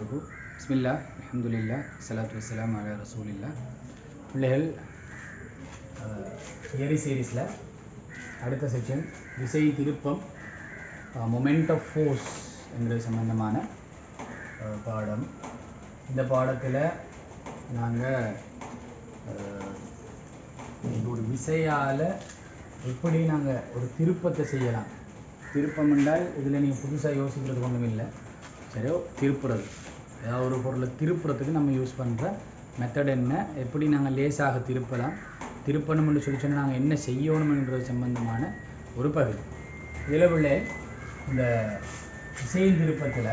வபரகாத்துஹு. பிஸ்மில்லாஹ், அல்ஹம்துலில்லாஹ், ஸலாத்து வஸ்ஸலாமு அலா ரசூலில்லாஹ். பிள்ளைகள் தியரி சீரீஸில் அடுத்த செக்ஷன் விசை திருப்பம், மொமெண்ட் ஆஃப் ஃபோர்ஸ் என்கிற சம்பந்தமான பாடம். இந்த பாடத்தில் நாங்கள் ஒரு விசையால் எப்படி நாங்கள் ஒரு திருப்பத்தை செய்யலாம். திருப்பம் என்றால் இதில் நீங்கள் புதுசாக யோசிக்கிறது ஒன்றும் இல்லை. சரியோ, திருப்புறது, ஏதாவது ஒரு பொருளை திருப்புறத்துக்கு நம்ம யூஸ் பண்ணுற மெத்தட் என்ன, எப்படி நாங்கள் லேசாக திருப்பலாம், திருப்பணும்னு சொல்லி சொன்னால் நாங்கள் என்ன செய்யணும்ன்றது சம்பந்தமான ஒரு பகுதி. இதில் உள்ள இந்த விசையின் திருப்பத்தில்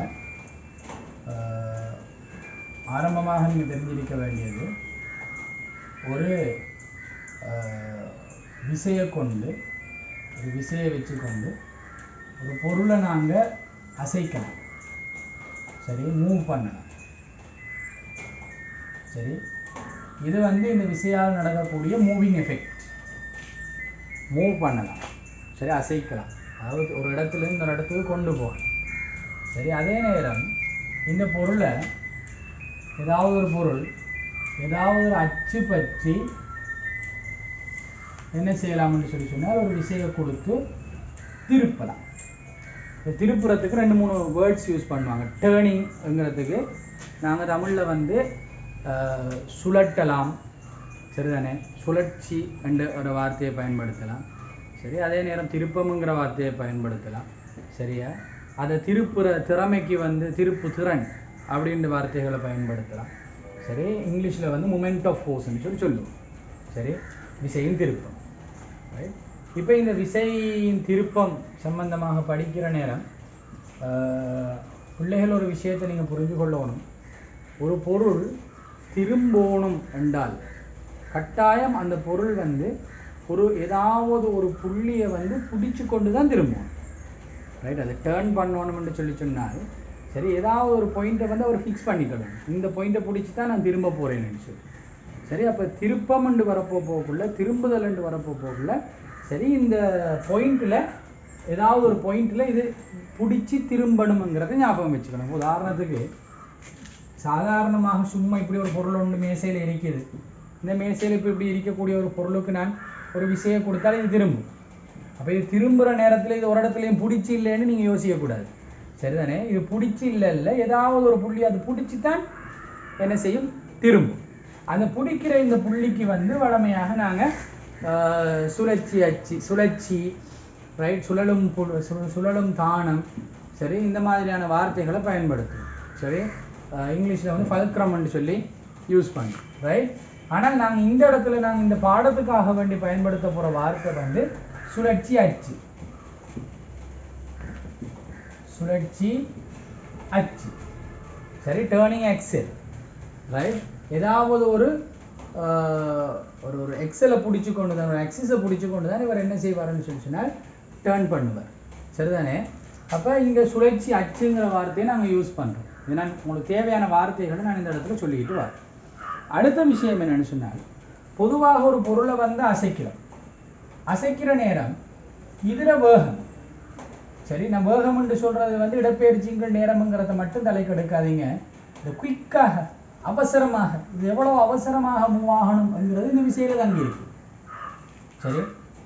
ஆரம்பமாக நீங்கள் தெரிஞ்சிருக்க வேண்டியது, ஒரு விசையை கொண்டு, ஒரு விசையை வச்சுக்கொண்டு ஒரு பொருளை நாங்கள் அசைக்கலாம். சரி, மூவ் பண்ணலாம். சரி, இது இந்த விசையால் நடக்கக்கூடிய மூவிங் எஃபெக்ட். மூவ் பண்ணலாம், சரி, அசைக்கலாம், அதாவது ஒரு இடத்துல இந்த இடத்துக்கு கொண்டு போகலாம். சரி, அதே நேரம் இந்த பொருளை ஏதாவது ஒரு பொருள் ஏதாவது ஒரு அச்சு பற்றி என்ன செய்யலாம்னு சொல்லி சொன்னால் ஒரு விசையை கொடுத்து திருப்பலாம். திருப்புறத்துக்கு 2-3 வேர்ட்ஸ் யூஸ் பண்ணுவாங்க. டேர்னிங்கிறதுக்கு நாங்கள் தமிழில் சுழட்டலாம், சரிதானே, சுழற்சி என்ற ஒரு வார்த்தையை பயன்படுத்தலாம். சரி, அதே நேரம் திருப்பம்ங்கிற வார்த்தையை பயன்படுத்தலாம். சரியா, அதை திருப்புற திறமைக்கு திருப்பு திறன் அப்படின்ற வார்த்தைகளை பயன்படுத்தலாம். சரி, இங்கிலீஷில் மொமெண்ட் ஆஃப் ஃபோர்ஸ்ன்னு சொல்லுவோம். சரி, விசையின் திருப்பம். ரைட். இப்போ இந்த விசையின் திருப்பம் சம்பந்தமாக படிக்கிற நேரம் பிள்ளைகள் ஒரு விஷயத்தை நீங்கள் புரிந்து கொள்ளணும். ஒரு பொருள் திரும்பணும் என்றால் கட்டாயம் அந்த பொருள் ஏதாவது ஒரு புள்ளியை பிடிச்சு கொண்டு தான் திரும்பணும். ரைட், அதை டேர்ன் பண்ணணும்னு சொல்லி சொன்னால், சரி, ஏதாவது ஒரு பாயிண்ட்டை அவர் ஃபிக்ஸ் பண்ணிக்கணும். இந்த பாயிண்ட்டை பிடிச்சி தான் நான் திரும்ப போகிறேன்னு சொல்லி. சரி, அப்போ திருப்பம்ண்டு வரப்போக்குள்ள, திரும்புதல் வரப்போக்குள்ள, சரி, இந்த பாயிண்டில் ஏதாவது ஒரு பாயிண்டில் இது பிடிச்சி திரும்பணுங்கிறத ஞாபகம் வச்சுக்கணும். உதாரணத்துக்கு சாதாரணமாக சும்மா இப்படி ஒரு பொருள் ஒன்று மேசையில் இருக்குது. இந்த மேசையில் இப்போ இப்படி இருக்கக்கூடிய ஒரு பொருளுக்கு நான் ஒரு விசையை கொடுத்தாலும் இது திரும்பும். அப்போ இது திரும்புகிற நேரத்தில் இது ஒரு இடத்துலையும் பிடிச்சி இல்லைன்னு நீங்கள் யோசிக்கக்கூடாது. சரிதானே, இது பிடிச்சி இல்லை, ஏதாவது ஒரு புள்ளி அது பிடிச்சித்தான் என்ன செய்யும், திரும்பும். அந்த பிடிக்கிற இந்த புள்ளிக்கு வழமையாக நாங்கள் சுழற்சி அச்சு, சுழற்சி, ரைட், சுழலும் தானம், சரி, இந்த மாதிரியான வார்த்தைகளை பயன்படுத்தும். சரி, இங்கிலீஷில் ஃபல்க்ரம்னு சொல்லி யூஸ் பண்ணுறோம். ரைட். ஆனால் நாங்கள் இந்த இடத்துல இந்த பாடத்துக்காக வேண்டி பயன்படுத்த போகிற வார்த்தை சுழற்சி அச்சு. சுழற்சி அச்சு, சரி, டேர்னிங் எக்ஸல். ரைட். ஏதாவது ஒரு எக்ஸலை பிடிச்சி கொண்டு தான், ஒரு எக்ஸிஸை பிடிச்சி கொண்டு தான் இவர் என்ன செய்வார்னு சொல்லி சொன்னால் டேர்ன் பண்ணுவார். சரிதானே. அப்போ இங்கே சுழற்சி அச்சுங்கிற வார்த்தையை நாங்கள் யூஸ் பண்ணுறோம். இது நான் உங்களுக்கு தேவையான வார்த்தைகளை நான் இந்த இடத்துல சொல்லிக்கிட்டு வரேன். அடுத்த விஷயம் என்னென்னு சொன்னால், பொதுவாக ஒரு பொருளை அசைக்கிறோம். அசைக்கிற நேரம் இதில் வேகம், சரி, நான் வேகம்னு சொல்கிறது இடப்பெயர்ச்சிங்கள் நேரம்ங்கிறத மட்டும் தலைக்கு எடுக்காதீங்க. இந்த குயிக்காக, அவசரமாக, இது எவ்வளோ அவசரமாக மூவ் ஆகணும்ங்கிறது இந்த விசையில் தங்கி இருக்கு. சரி,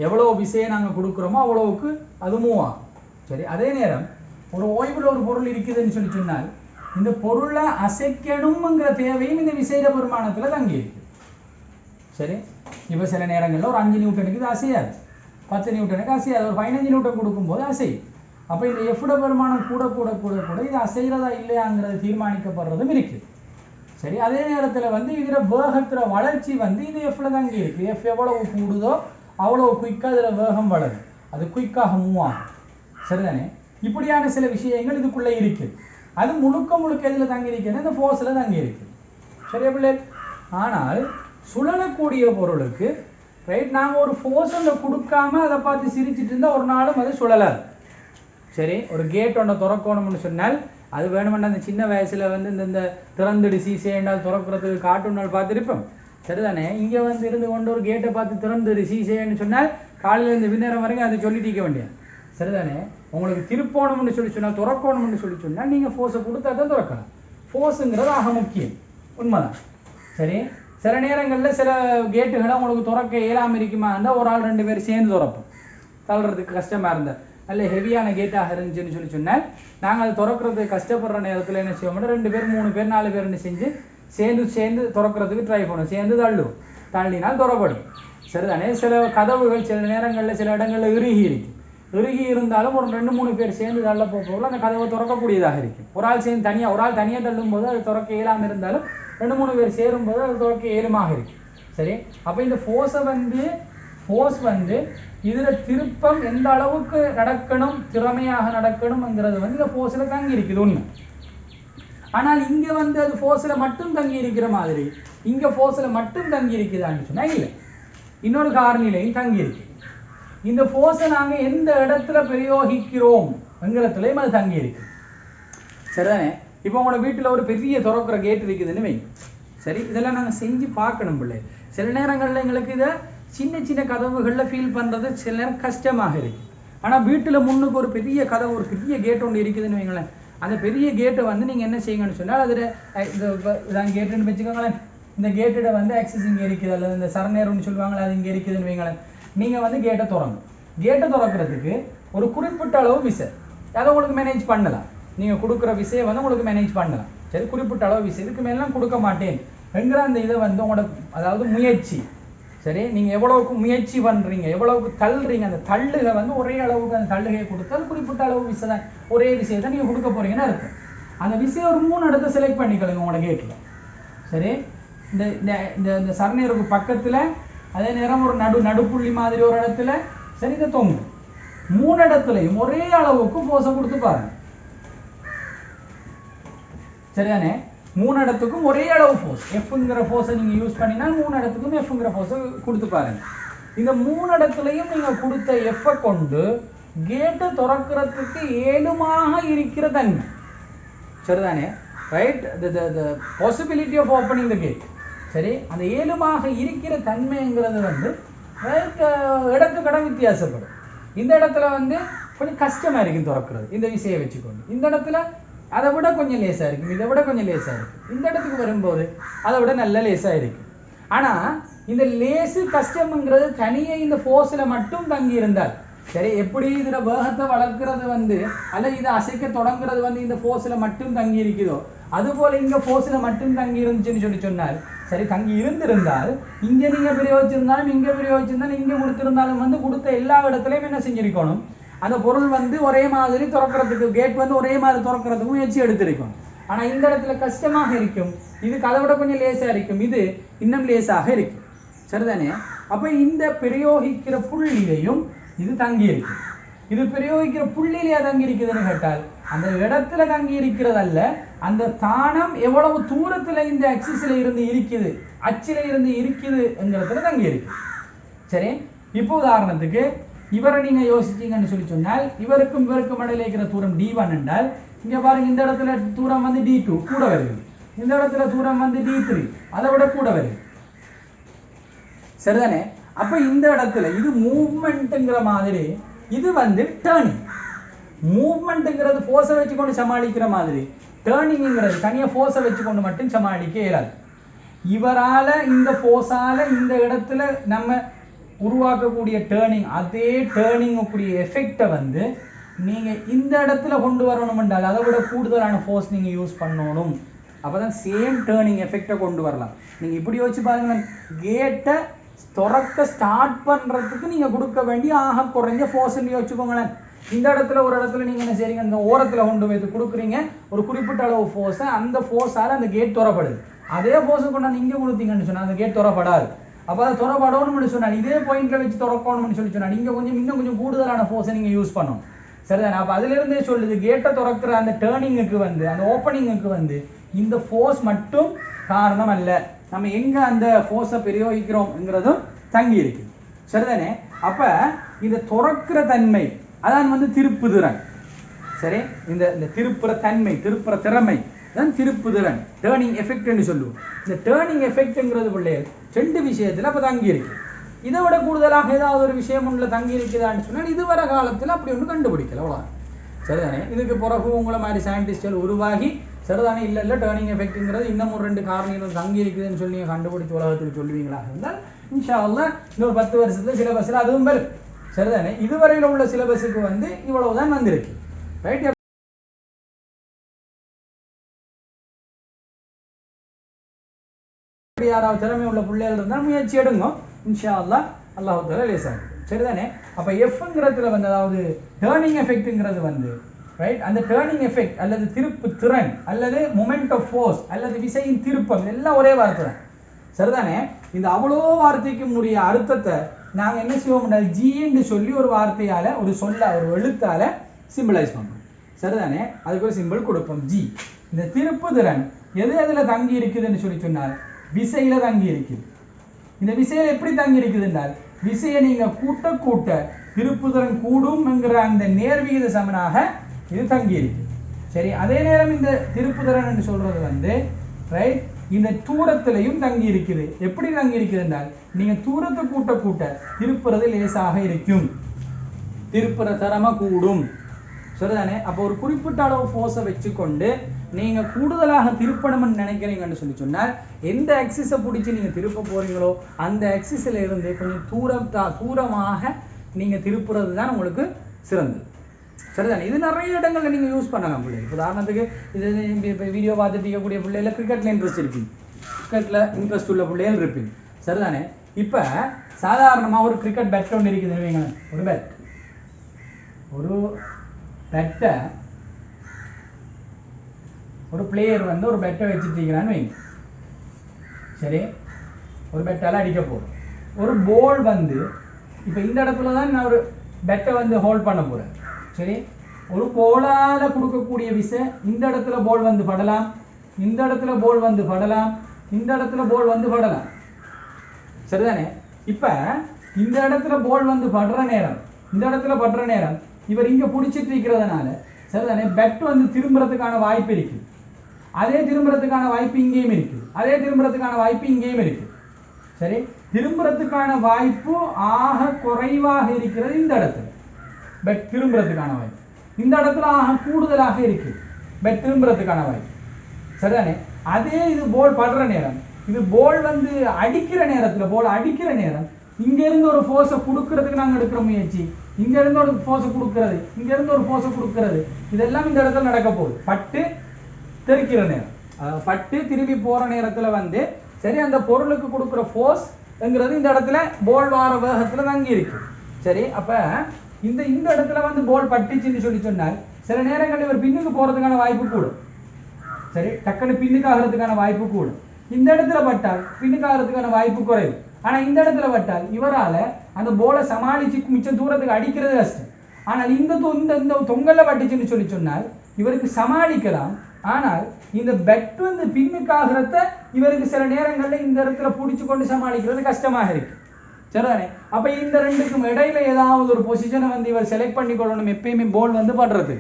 எவ்வளோ விசையை நாங்கள் கொடுக்குறோமோ அவ்வளோவுக்கு அது மூவ் ஆகும். சரி, அதே நேரம் ஒரு ஓய்வில் ஒரு பொருள் இருக்குதுன்னு சொல்லி சொன்னால் இந்த பொருளை அசைக்கணுங்கிற தேவையும் இந்த விசையில பெருமானத்தில் தங்கி இருக்கு. சரி, இப்போ சில நேரங்களில் ஒரு 5 நியூட்டனுக்கு இது அசையாது, 10 நியூட்டனுக்கு அசையாது, ஒரு 15 நியூட்டன் கொடுக்கும்போது அசையும். அப்போ இந்த எஃப்ட பெருமானம் கூட கூட கூட கூட இது அசைகிறதா இல்லையாங்கிறது தீர்மானிக்கப்படுறதும் இருக்குது. சரி, அதே நேரத்தில் இதில் வேகத்துல வளர்ச்சி இது எஃப்ல தங்கி இருக்கு. எஃப் எவ்வளவு கூடுதோ அவ்வளோ குயிக்காக இதில் வேகம் வளரும், அது குயிக்காக மூவ் ஆகும். சரிதானே. இப்படியான சில விஷயங்கள் இதுக்குள்ளே இருக்குது. அது முழுக்க இதில் தங்கி இருக்கிறது, இந்த ஃபோர்ஸில் தங்கி இருக்குது. சரியா பிள்ளை. ஆனால் சுழலக்கூடிய பொருளுக்கு, ரைட், நாங்கள் ஒரு ஃபோர்ஸை கொடுக்காம அதை பார்த்து சிரிச்சிட்டு இருந்தால் ஒரு நாளும் அது சுழலாது. சரி, ஒரு கேட் ஒன்றை திறக்கணும்னு சொன்னால் அது வேணுமென்னா அந்த சின்ன வயசில் இந்த திறந்துடு சீசேண்டால் திறக்கிறதுக்கு கார்ட்டூனால் பார்த்துருப்போம். சரிதானே. இங்கே இருந்து கொண்டு ஒரு கேட்டை பார்த்து திறந்துடு சீசேன்னு சொன்னால் காலையில் இந்த விண்ணேரம் வரைக்கும் அதை சொல்லிட்டு இருக்க வேண்டியது. சரிதானே. உங்களுக்கு திருப்போணும்னு சொல்லி சொன்னால், திறக்கணும்னு சொல்லி சொன்னால் நீங்கள் ஃபோர்ஸை கொடுத்தா தான் திறக்கலாம். ஃபோர்ஸுங்கிறது ஆக முக்கியம், உண்மைதான். சரி, சில நேரங்களில் சில கேட்டுகளை உங்களுக்கு திறக்க இயலாமல் இருக்குமா இருந்தால் ஒரு ஆள் 2 பேர் சேர்ந்து திறப்போம். தள்ளுறதுக்கு கஷ்டமாக இருந்தால் நல்ல ஹெவியான கேட்டாக இருந்துச்சுன்னு சொன்னால் நாங்கள் அதை திறக்கிறதுக்கு கஷ்டப்படுற நேரத்தில் என்ன செய்வோம்னா 2 பேர் 3 பேர் 4 பேர்னு செஞ்சு சேர்ந்து திறக்கிறதுக்கு ட்ரை பண்ணுவோம். சேர்ந்து தள்ளினால் திறப்படும். சரிதானே? சில கதவுகள் சில நேரங்களில் சில இடங்களில் இறுகி இருந்தாலும் ஒரு 2-3 பேர் சேர்ந்து தள்ள போக அந்த கதவை திறக்கக்கூடியதாக இருக்கும். ஒரு ஆள் தனியாக தள்ளும் போது அது திறக்க இயலாமல் இருந்தாலும் 2-3 பேர் சேரும்போது அது திறக்க இயலுமாக இருக்கும். சரி, அப்போ இந்த ஃபோர்ஸ் வந்து இதில் திருப்பம் எந்த அளவுக்கு நடக்கணும், திறமையாக நடக்கணும்ங்கிறது வந்து இந்த ஃபோர்ஸில் தங்கி இருக்குது ஒன்று. ஆனால் இங்கே வந்து அது ஃபோர்ஸில் மட்டும் தங்கி இருக்கிற மாதிரி இங்கே ஃபோர்ஸில் மட்டும் தங்கி இருக்குதான்னு சொன்னால் இல்லை, இன்னொரு காரணிலையும் தங்கி இருக்கு. இந்த ஃபோர்ஸை நாங்கள் எந்த இடத்துல பிரயோகிக்கிறோம்ங்கிறதுலையும் அது தங்கி இருக்கு. சரிதானே? இப்போ உங்களோட வீட்டில் ஒரு பெரிய திறக்கிற கேட் இருக்குதுன்னு வைங்க. சரி, இதெல்லாம் நாங்கள் செஞ்சு பார்க்கணும் பிள்ளை. சில நேரங்களில் எங்களுக்கு இதை சின்ன கதவுகளில் ஃபீல் பண்ணுறது சில நேரம் கஷ்டமாக இருக்கு. ஆனால் வீட்டில் முன்னுக்கு ஒரு பெரிய கதவு, ஒரு பெரிய கேட் ஒன்று இருக்குதுன்னு வைங்களேன். அந்த பெரிய கேட்டை வந்து நீங்கள் என்ன செய்யுங்கன்னு சொன்னால் அதில் இதான் கேட்டுன்னு வச்சுக்கோங்களேன். இந்த கேட்டோட வந்து ஆக்சஸ் இங்கே இருக்குது, அல்லது இந்த சரநேரம்னு சொல்லுவாங்களே அது இங்கே இருக்குதுன்னு வைங்களேன். நீங்கள் வந்து கேட்டை திறக்கிறதுக்கு ஒரு குறிப்பிட்ட அளவு விசை அதை உங்களுக்கு மேனேஜ் பண்ணலாம். நீங்கள் கொடுக்குற விசையை வந்து உங்களுக்கு மேனேஜ் பண்ணலாம். சரி, குறிப்பிட்ட அளவு விசை, இதுக்கு மேலாம் கொடுக்க மாட்டேன் என்கிற அந்த இதை வந்து உங்களோட அதாவது முயற்சி. சரி, நீங்கள் எவ்வளவுக்கு முயற்சி பண்ணுறீங்க, எவ்வளவுக்கு தள்ளுறீங்க, அந்த தள்ளுகை வந்து ஒரே அளவுக்கு அந்த தள்ளுகையை கொடுத்தால் குறிப்பிட்ட அளவு விசை தான், ஒரே விசையை தான் நீங்கள் கொடுக்க போறீங்கன்னு இருக்கும். அந்த விசையை ஒரு 3 இடத்த செலக்ட் பண்ணிக்கலுங்க உங்களோட கேட்டில். சரி, இந்த சரநேருக்கு பக்கத்தில், அதே நேரம் ஒரு நடுப்புள்ளி மாதிரி ஒரு இடத்துல, சரி, இதை தொங்கும். 3 இடத்துலையும் ஒரே அளவுக்கு ஃபோர்ஸை கொடுத்து பாருங்க. சரிதானே? 3 இடத்துக்கும் ஒரே அளவு ஃபோர்ஸ், எஃப்ங்கிற ஃபோர்ஸை நீங்கள் யூஸ் பண்ணினா 3 இடத்துக்கும் எஃப்ங்கிற ஃபோர்ஸை கொடுத்து பாருங்க. இந்த 3 இடத்துலையும் நீங்கள் கொடுத்த எஃப்பை கொண்டு கேட்டை திறக்கிறதுக்கு ஏழுமாக இருக்கிற தன்மை. சரிதானே? Right, the possibility of opening the gate. சரி, அந்த ஏழுமாக இருக்கிற தன்மைங்கிறது வந்து இடத்துக்கட வித்தியாசப்படும். இந்த இடத்துல வந்து கொஞ்சம் கஷ்டமா இருக்கும் திறக்கிறது இந்த விசையை வச்சுக்கொண்டு. இந்த இடத்துல அதை விட கொஞ்சம் லேசா இருக்கும், இதை விட கொஞ்சம் லேசா இருக்கும். இந்த இடத்துக்கு வரும்போது அதை விட நல்ல லேசா இருக்கும். ஆனா இந்த லேசு கஷ்டம்ங்கிறது தனியே இந்த ஃபோர்ஸ்ல மட்டும் தங்கி இருந்தால், சரி, எப்படி இதுல வேகத்தை வளர்க்கிறது வந்து அல்லது இதை அசைக்க தொடங்குறது வந்து இந்த ஃபோர்ஸ்ல மட்டும் தங்கி இருக்குதோ, அது போல இங்க ஃபோர்ஸ்ல மட்டும் தங்கி இருந்துச்சுன்னு சொன்னால், சரி, தங்கி இருந்திருந்தால் இங்க நீங்க பிரயோகிச்சிருந்தாலும் இங்க பிரயோகிச்சிருந்தாலும் இங்க கொடுத்திருந்தாலும் வந்து கொடுத்த எல்லா இடத்துலையும் என்ன செஞ்சிருக்கணும், அந்த பொருள் வந்து ஒரே மாதிரி திறக்கிறதுக்கு, கேட் வந்து ஒரே மாதிரி திறக்கிறதுக்கு முயற்சி எடுத்திருக்கும். ஆனா இந்த இடத்துல கஷ்டமாக இருக்கும், இதுக்கு அதை விட கொஞ்சம் லேசா இருக்கும், இது இன்னும் லேசாக இருக்கும். சரிதானே? அப்ப இந்த பிரயோகிக்கிற புள்ளியிலையும் இது தங்கி இருக்கு. இது பிரயோகிக்கிற புள்ளியிலேயே தங்கி இருக்குதுன்னு கேட்டால் அந்த இடத்துல தங்கி இருக்கிறதல்ல, அந்த தானம் எவ்வளவு தூரத்துல இந்த ஆக்சிஸ்ல இருந்து இருக்குது, அச்சில இருந்து இருக்குதுங்கிறதுல தங்கி இருக்கு. சரி, இப்போ உதாரணத்துக்கு இவரை நீங்க யோசிச்சீங்கன்னு சொன்னால், இவருக்கும் இடையில இருக்கிற தூரம் d1 என்றால், இங்க பாருங்க இந்த இடத்துல தூரம் வந்து d2 கூட வருது, இந்த இடத்துல தூரம் வந்து d3 அதை விட கூட வருது. சரிதானே? அப்ப இந்த இடத்துல இது மூவ்மெண்ட்ங்கிற மாதிரி, இது வந்து டேர்னிங். மூவ்மெண்ட்ங்கிறது ஃபோர்ஸை வச்சுக்கொண்டு சமாளிக்கிற மாதிரி, டேர்னிங்ங்கிறது தனியா ஃபோர்ஸை வச்சுக்கொண்டு மட்டும் சமாளிக்க இயலாது. இவரால இந்த ஃபோர்ஸால இந்த இடத்துல நம்ம உருவாக்கக்கூடிய டேர்னிங், அதே டேர்னிங்குரிய எஃபெக்டை வந்து நீங்க இந்த இடத்துல கொண்டு வரணும் என்றால் அதை விட கூடுதலான ஃபோர்ஸ் நீங்க யூஸ் பண்ணணும். அப்பதான் சேம் டேர்னிங் எஃபெக்டை கொண்டு வரலாம். நீங்க இப்படி யோசிச்சு பாருங்களேன், கேட்டை திறக்க ஸ்டார்ட் பண்றதுக்கு நீங்க கொடுக்க வேண்டிய ஆக குறைஞ்ச ஃபோர்ஸ் யோசிச்சுக்கோங்களேன். இந்த இடத்துல ஒரு இடத்துல நீங்க என்ன செய்றீங்க, இந்த ஓரத்துல கொண்டு போய் கொடுக்குறீங்க ஒரு குறிப்பிட்ட அளவு ஃபோர்ஸை, அந்த ஃபோர்ஸால அந்த கேட் திறப்படுது. அதே ஃபோர்ஸை கொண்டாந்து இங்க கொடுத்தீங்கன்னு சொன்னா அந்த கேட் திறப்படாது. அப்ப அதை திறப்படணும்னு சொன்னா இதே பாயிண்ட்ல வச்சு திறக்கணும்னு சொன்னா நீங்க இன்னும் கொஞ்சம் கூடுதலான ஃபோர்ஸை நீங்க யூஸ் பண்ணணும். சரிதானே? அப்ப அதுல இருந்தே சொல்லுது, கேட்டை திறக்கிற அந்த டேர்னிங்குக்கு வந்து, அந்த ஓப்பனிங்குக்கு வந்து இந்த ஃபோர்ஸ் மட்டும் காரணம் அல்ல, நம்ம எங்க அந்த ஃபோர்ஸை பிரயோகிக்கிறோம்ங்கிறதும் தங்கி இருக்கு. சரிதானே? அப்ப இந்த திறக்கிற தன்மை அதான் வந்து திருப்புதிறன். சரி, இந்த திருப்புற தன்மை, திருப்புற திறமை தான் திருப்புதிறன், டேர்னிங் எஃபெக்ட்னு சொல்லுவோம். இந்த டேர்னிங் எஃபெக்ட்ங்கிறது பிள்ளைகள் 2 விஷயத்துல அப்ப தங்கி இருக்கு. இதை விட கூடுதலாக ஏதாவது ஒரு விஷயம் ஒன்றுல தங்கி இருக்குதான்னு சொன்னால் இது வர காலத்துல அப்படி ஒன்று கண்டுபிடிக்கல, அவ்வளோ. சரிதானே? இதுக்கு பிறகு உங்களை மாதிரி சயின்டிஸ்ட்கள் உருவாகி சரிதானே? இல்லை டேர்னிங் எஃபெக்ட்ங்கிறது இன்னும் ஒரு 2 காரணிகள் தங்கி இருக்குதுன்னு சொல்லி நீங்கள் கண்டுபிடிச்சு உலகத்துக்கு சொல்லுவீங்களா இருந்தால் இன்ஷா அல்லாஹ் இன்னொரு 10 வருஷத்துல சிலபஸில் அதுவும் வரும். சரிதானே? இதுவரையில் உள்ள சிலபஸுக்கு வந்து இவ்வளவுதான் வந்திருக்கு. ரைட்? யாராவது திறமை உள்ள பிள்ளைகள் இருந்தால் முயற்சி எடுங்க. இன்ஷா அல்லாஹ் அல்லாஹ் தஆலா லேசாகும். சரிதானே? அப்ப எஃப்ங்கிறதுல வந்து அதாவது டேர்னிங் எஃபெக்ட்ங்கிறது வந்து ரைட், அந்த டேர்னிங் எஃபெக்ட் அல்லது திருப்பு திறன் அல்லது மொமெண்ட் ஆஃப் ஃபோர்ஸ் அல்லது விசையின் திருப்பம் எல்லாம் ஒரே வார்த்தை தான். சரிதானே? இந்த அவ்வளோ வார்த்தைக்கு உரிய அர்த்தத்தை நாங்க என்ன செய்வோம்னா ஜின்னு சொல்லி ஒரு வார்த்தையால ஒரு சொல்ல ஒரு எழுத்தால சிம்பிளைஸ் பண்ணுவோம். சரிதானே? அதுக்கு ஒரு சிம்பிள் கொடுப்போம் ஜி. இந்த திருப்பு திறன் எது எதுல தங்கி இருக்குதுன்னு சொல்லி சொன்னால் விசையில தங்கி இருக்குது. இந்த விசையில எப்படி தங்கி இருக்குது என்றால் விசையை நீங்க கூட்ட கூட்ட திருப்புதிறன் கூடும் என்கிற அந்த நேர்விகித சமனாக இது தங்கி இருக்கு. சரி, அதே நேரம் இந்த திருப்புதிறன் என்று சொல்றது வந்து ரைட் இந்த தூரத்திலையும் தங்கி இருக்குது. எப்படி தங்கி இருக்குது என்றால் நீங்க தூரத்தை கூட்ட கூட்ட திருப்புறது லேசாக இருக்கும், திருப்புற தரமா கூடும். சரிதானே? அப்போ ஒரு குறிப்பிட்ட அளவு ஃபோர்ஸை வச்சுக்கொண்டு நீங்க கூடுதலாக திருப்பணும்னு நினைக்கிறீங்கன்னு சொல்லி சொன்னால் எந்த ஆக்சிஸை பிடிச்சி நீங்க திருப்ப போறீங்களோ அந்த ஆக்சிஸ்ல இருந்து கொஞ்சம் தூரமாக நீங்க திருப்புறது தான் உங்களுக்கு சிறந்தது. சரிதானே? இது நிறைய இடங்கள்ல நீங்க யூஸ் பண்ணலாம் பிள்ளைகள். உதாரணத்துக்கு இது வீடியோ பார்த்துட்டு இருக்கக்கூடிய பிள்ளைகள் கிரிக்கெட்ல இன்ட்ரெஸ்ட் இருப்பீங்க, கிரிக்கெட்ல இன்ட்ரெஸ்ட் உள்ள பிள்ளைகள் இருப்பீங்க. சரிதானே? இப்ப சாதாரணமா ஒரு கிரிக்கெட் பேட் ஒன்று இருக்குதுன்னு வைங்களேன். ஒரு பேட்டை ஒரு பிளேயர் வந்து ஒரு பெட்டை வச்சுட்டு இருக்கிறான்னு வைங்க. சரி, ஒரு பெட்டால அடிக்க போறோம். ஒரு போல் வந்து இப்ப இந்த இடத்துல தான் நான் ஒரு பெட்டை வந்து ஹோல்ட் பண்ண போறேன். சரி, ஒரு போலால கொடுக்கக்கூடிய விசை இந்த இடத்துல போல் வந்து படலாம், இந்த இடத்துல போல் வந்து படலாம், இந்த இடத்துல போல் வந்து படலாம். சரிதானே? இப்ப இந்த இடத்துல போல் வந்து படுற நேரம், இந்த இடத்துல படுற நேரம் இவர் இங்க பிடிச்சிட்டு இருக்கிறதுனால சரிதானே பெட் வந்து திரும்புறதுக்கான வாய்ப்பு இருக்கு. அதே திரும்புறதுக்கான வாய்ப்பு இங்கேயும் இருக்கு, அதே திரும்புறதுக்கான வாய்ப்பு இங்கேயும் இருக்கு. சரி, திரும்புறதுக்கான வாய்ப்பு ஆக குறைவாக இருக்கிறது இந்த இடத்துல, பெட் திரும்புறதுக்கான வாய்ப்பு இந்த இடத்துல ஆக கூடுதலாக இருக்கு, பெட் திரும்புறதுக்கான வாய்ப்பு. சரிதானே? அதே இது போல் படுற நேரம், இது போல் வந்து அடிக்கிற நேரத்துல போல் அடிக்கிற நேரம் இங்க இருந்து ஒரு ஃபோர்ஸை கொடுக்கறதுக்கு நாங்க எடுக்கிற முயற்சி, இங்க இருந்து ஒரு ஃபோர்ஸை கொடுக்கறது, இங்க இருந்து ஒரு ஃபோர்ஸை கொடுக்கறது, இதெல்லாம் இந்த இடத்துல நடக்க போகுது. பட்டு தெரிக்கிற நேரம், பட்டு திரும்பி போற நேரத்துல வந்து சரி அந்த பொருளுக்கு கொடுக்குற ஃபோர்ஸ்ங்கிறது இந்த இடத்துல போல் வார வேகத்துல தங்கி இருக்கு. சரி, அப்ப இந்த இடத்துல வந்து போல் பட்டுச்சுன்னு சொல்லி சொன்னால் சில நேரங்களில் இவர் பின்னுக்கு போறதுக்கான வாய்ப்பு கூடும். சரி, டக்குன்னு பின்னுக்கு ஆகிறதுக்கான வாய்ப்பு கூடும். இந்த இடத்துல பட்டால் பின்னுக்கு ஆகிறதுக்கான வாய்ப்பு குறைவு. ஆனா இந்த இடத்துல பட்டால் இவரால அந்த போலை சமாளிச்சு மிச்சம் தூரத்துக்கு அடிக்கிறது கஷ்டம். ஆனால் இந்த தொங்கல்ல பட்டுச்சுன்னு சொல்லி சொன்னால் இவருக்கு சமாளிக்கலாம். ஆனால் இந்த பெட் வந்து பின்னுக்காகிறத இவருக்கு சில நேரங்கள்ல இந்த இடத்துல பிடிச்சு கொண்டு சமாளிக்கிறது கஷ்டமாக இருக்கு. சரிதானே? அப்ப இந்த ரெண்டுக்கும் இடையில ஏதாவது ஒரு பொசிஷனை வந்து இவர் செலக்ட் பண்ணி கொள்ளணும் எப்பயுமே போல் வந்து படுறது.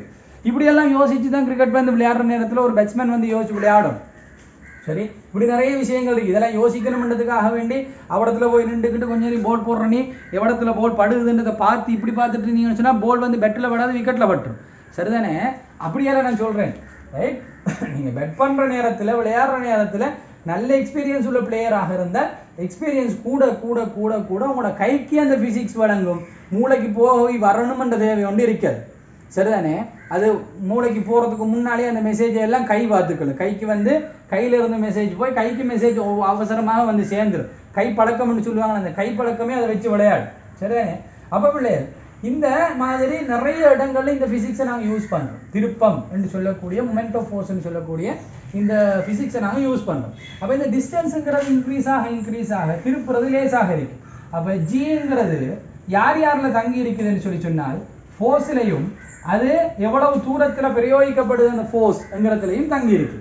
இப்படியெல்லாம் யோசிச்சு தான் கிரிக்கெட் வந்து விளையாடுற நேரத்தில் ஒரு பேட்ஸ்மேன் வந்து யோசிச்சு விளையாடும். சரி, இப்படி நிறைய விஷயங்கள் இருக்கு. இதெல்லாம் யோசிக்கணும்ன்றதுக்காக வேண்டி அவடத்துல போய் நின்றுக்கிட்டு கொஞ்சம் நேரம் போல் போடுற நீ எவ்வளத்துல போல் படுதுன்றதை பார்த்து இப்படி பார்த்துட்டு நீங்க சொன்னா போல் வந்து பெட்டில் படாது விக்கெட்ல பட்டுரும். சரிதானே? அப்படியால நான் சொல்றேன். ரைட், நீங்க பெட் பண்ற நேரத்துல விளையாடுற நேரத்துல நல்ல எக்ஸ்பீரியன்ஸ் உள்ள பிளேயராக இருந்தால் எக்ஸ்பீரியன்ஸ் கூட கூட கூட கூட உங்களோட கைக்கு அந்த பிசிக்ஸ் வழங்கும், மூளைக்கு போய் வரணும்ன்ற தேவை ஒன்று இருக்காது. சரிதானே? அது மூளைக்கு போறதுக்கு முன்னாலே அந்த மெசேஜை எல்லாம் கை பார்த்துக்கணும். கைக்கு வந்து கையில இருந்து மெசேஜ் போய் கைக்கு மெசேஜ் அவசரமாக வந்து சேர்ந்துடும். கை பழக்கம்னு சொல்லுவாங்க, அந்த கை பழக்கமே அதை வச்சு விளையாடு. சரிதானே? அப்ப பிள்ளையர் இந்த மாதிரி நிறைய இடங்கள்ல இந்த பிசிக்ஸை நாங்க யூஸ் பண்றோம். திருப்பம் என்று சொல்லக்கூடிய மொமெண்ட் ஆஃப் ஃபோர்ஸ் சொல்லக்கூடிய இந்த பிசிக்ஸை நாங்க யூஸ் பண்றோம். அப்ப இந்த டிஸ்டன்ஸ்ங்கிறது இன்க்ரீஸ் ஆக திருப்புறது லேசாக இருக்கு. அப்ப ஜிங்கிறது யார் யார்ல தங்கி இருக்குதுன்னு சொல்லி சொன்னால் ஃபோர்ஸ்லையும் அது எவ்வளவு தூரத்துல பிரயோகிக்கப்படுது அந்த ஃபோர்ஸ்ங்கிறதுலையும் தங்கி இருக்கு.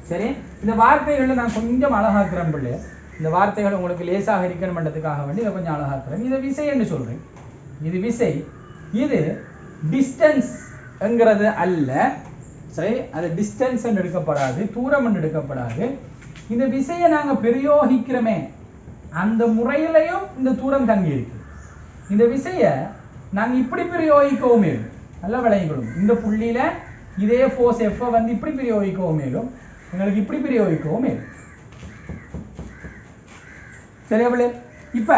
சரி, இந்த வார்த்தைகளை நான் கொஞ்சம் அழகாக்குறேன் பிள்ளை. இந்த வார்த்தைகள் உங்களுக்கு லேசாக இருக்கணும்ன்றதுக்காக வேண்டி இதை கொஞ்சம் அழகாக்குறேன். இதை விசை என்று சொல்றேன். இது விசை, இது டிஸ்டன்ஸ்ங்கிறது அல்ல. சரி, அது டிஸ்டன்ஸ் என்று எடுக்கப்படாது, தூரம் என்று எடுக்கப்படாது. இந்த விசையை நாங்க பிரயோகிக்கிறோமே அந்த முறையிலையும் இந்த தூரம் தங்கி இருக்கு. இந்த விசையை நாங்க இப்படி பிரயோகிக்கவும் நல்ல விளையங்களும் இந்த புள்ளியில இதே ஃபோர்ஸ் F வந்து இப்படி பிரயோகிக்கவும் மேலும் உங்களுக்கு இப்படி பிரயோகிக்கவும் மேலும். சரியா பிள்ளை? இப்ப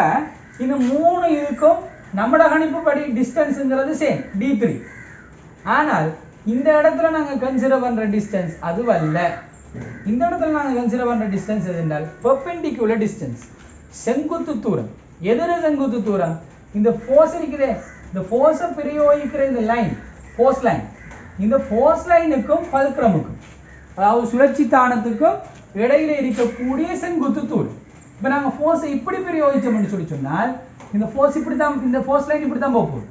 இந்த மூணு இதுக்கும் நம்மட கணிப்புப்படி டிஸ்டன்ஸ்ங்கிறது சேம் d3. ஆனால் இந்த இடத்துல நாங்க கன்சிடர் பண்ற டிஸ்டன்ஸ் அதுவல்ல. இந்த இடத்துல நாங்க கன்சிடர் பண்ற டிஸ்டன்ஸ் எது என்றால் பெர்பெண்டிகுலர் டிஸ்டன்ஸ், செங்குத்து தூரம். எதிர செங்குத்து தூரம் இந்த ஃபோர்ஸ் இருக்குதே, இந்த ஃபோர்ஸை பிரயோகிக்கிற இந்த லைன் ஃபோர்ஸ் லைன், இந்த ஃபோர்ஸ் லைனுக்கும் பல்க்ரமுக்கும் அதாவது சுழற்சி தானத்துக்கும் இடையில இருக்கக்கூடிய செங்குத்து தூரம். இப்போ நாங்கள் ஃபோர்ஸை இப்படி பிரயோகிச்சோம்னு சொல்லி சொன்னால் இந்த ஃபோர்ஸ் இப்படி தான், இந்த ஃபோர்ஸ் லைன் இப்படி தான் போகுது.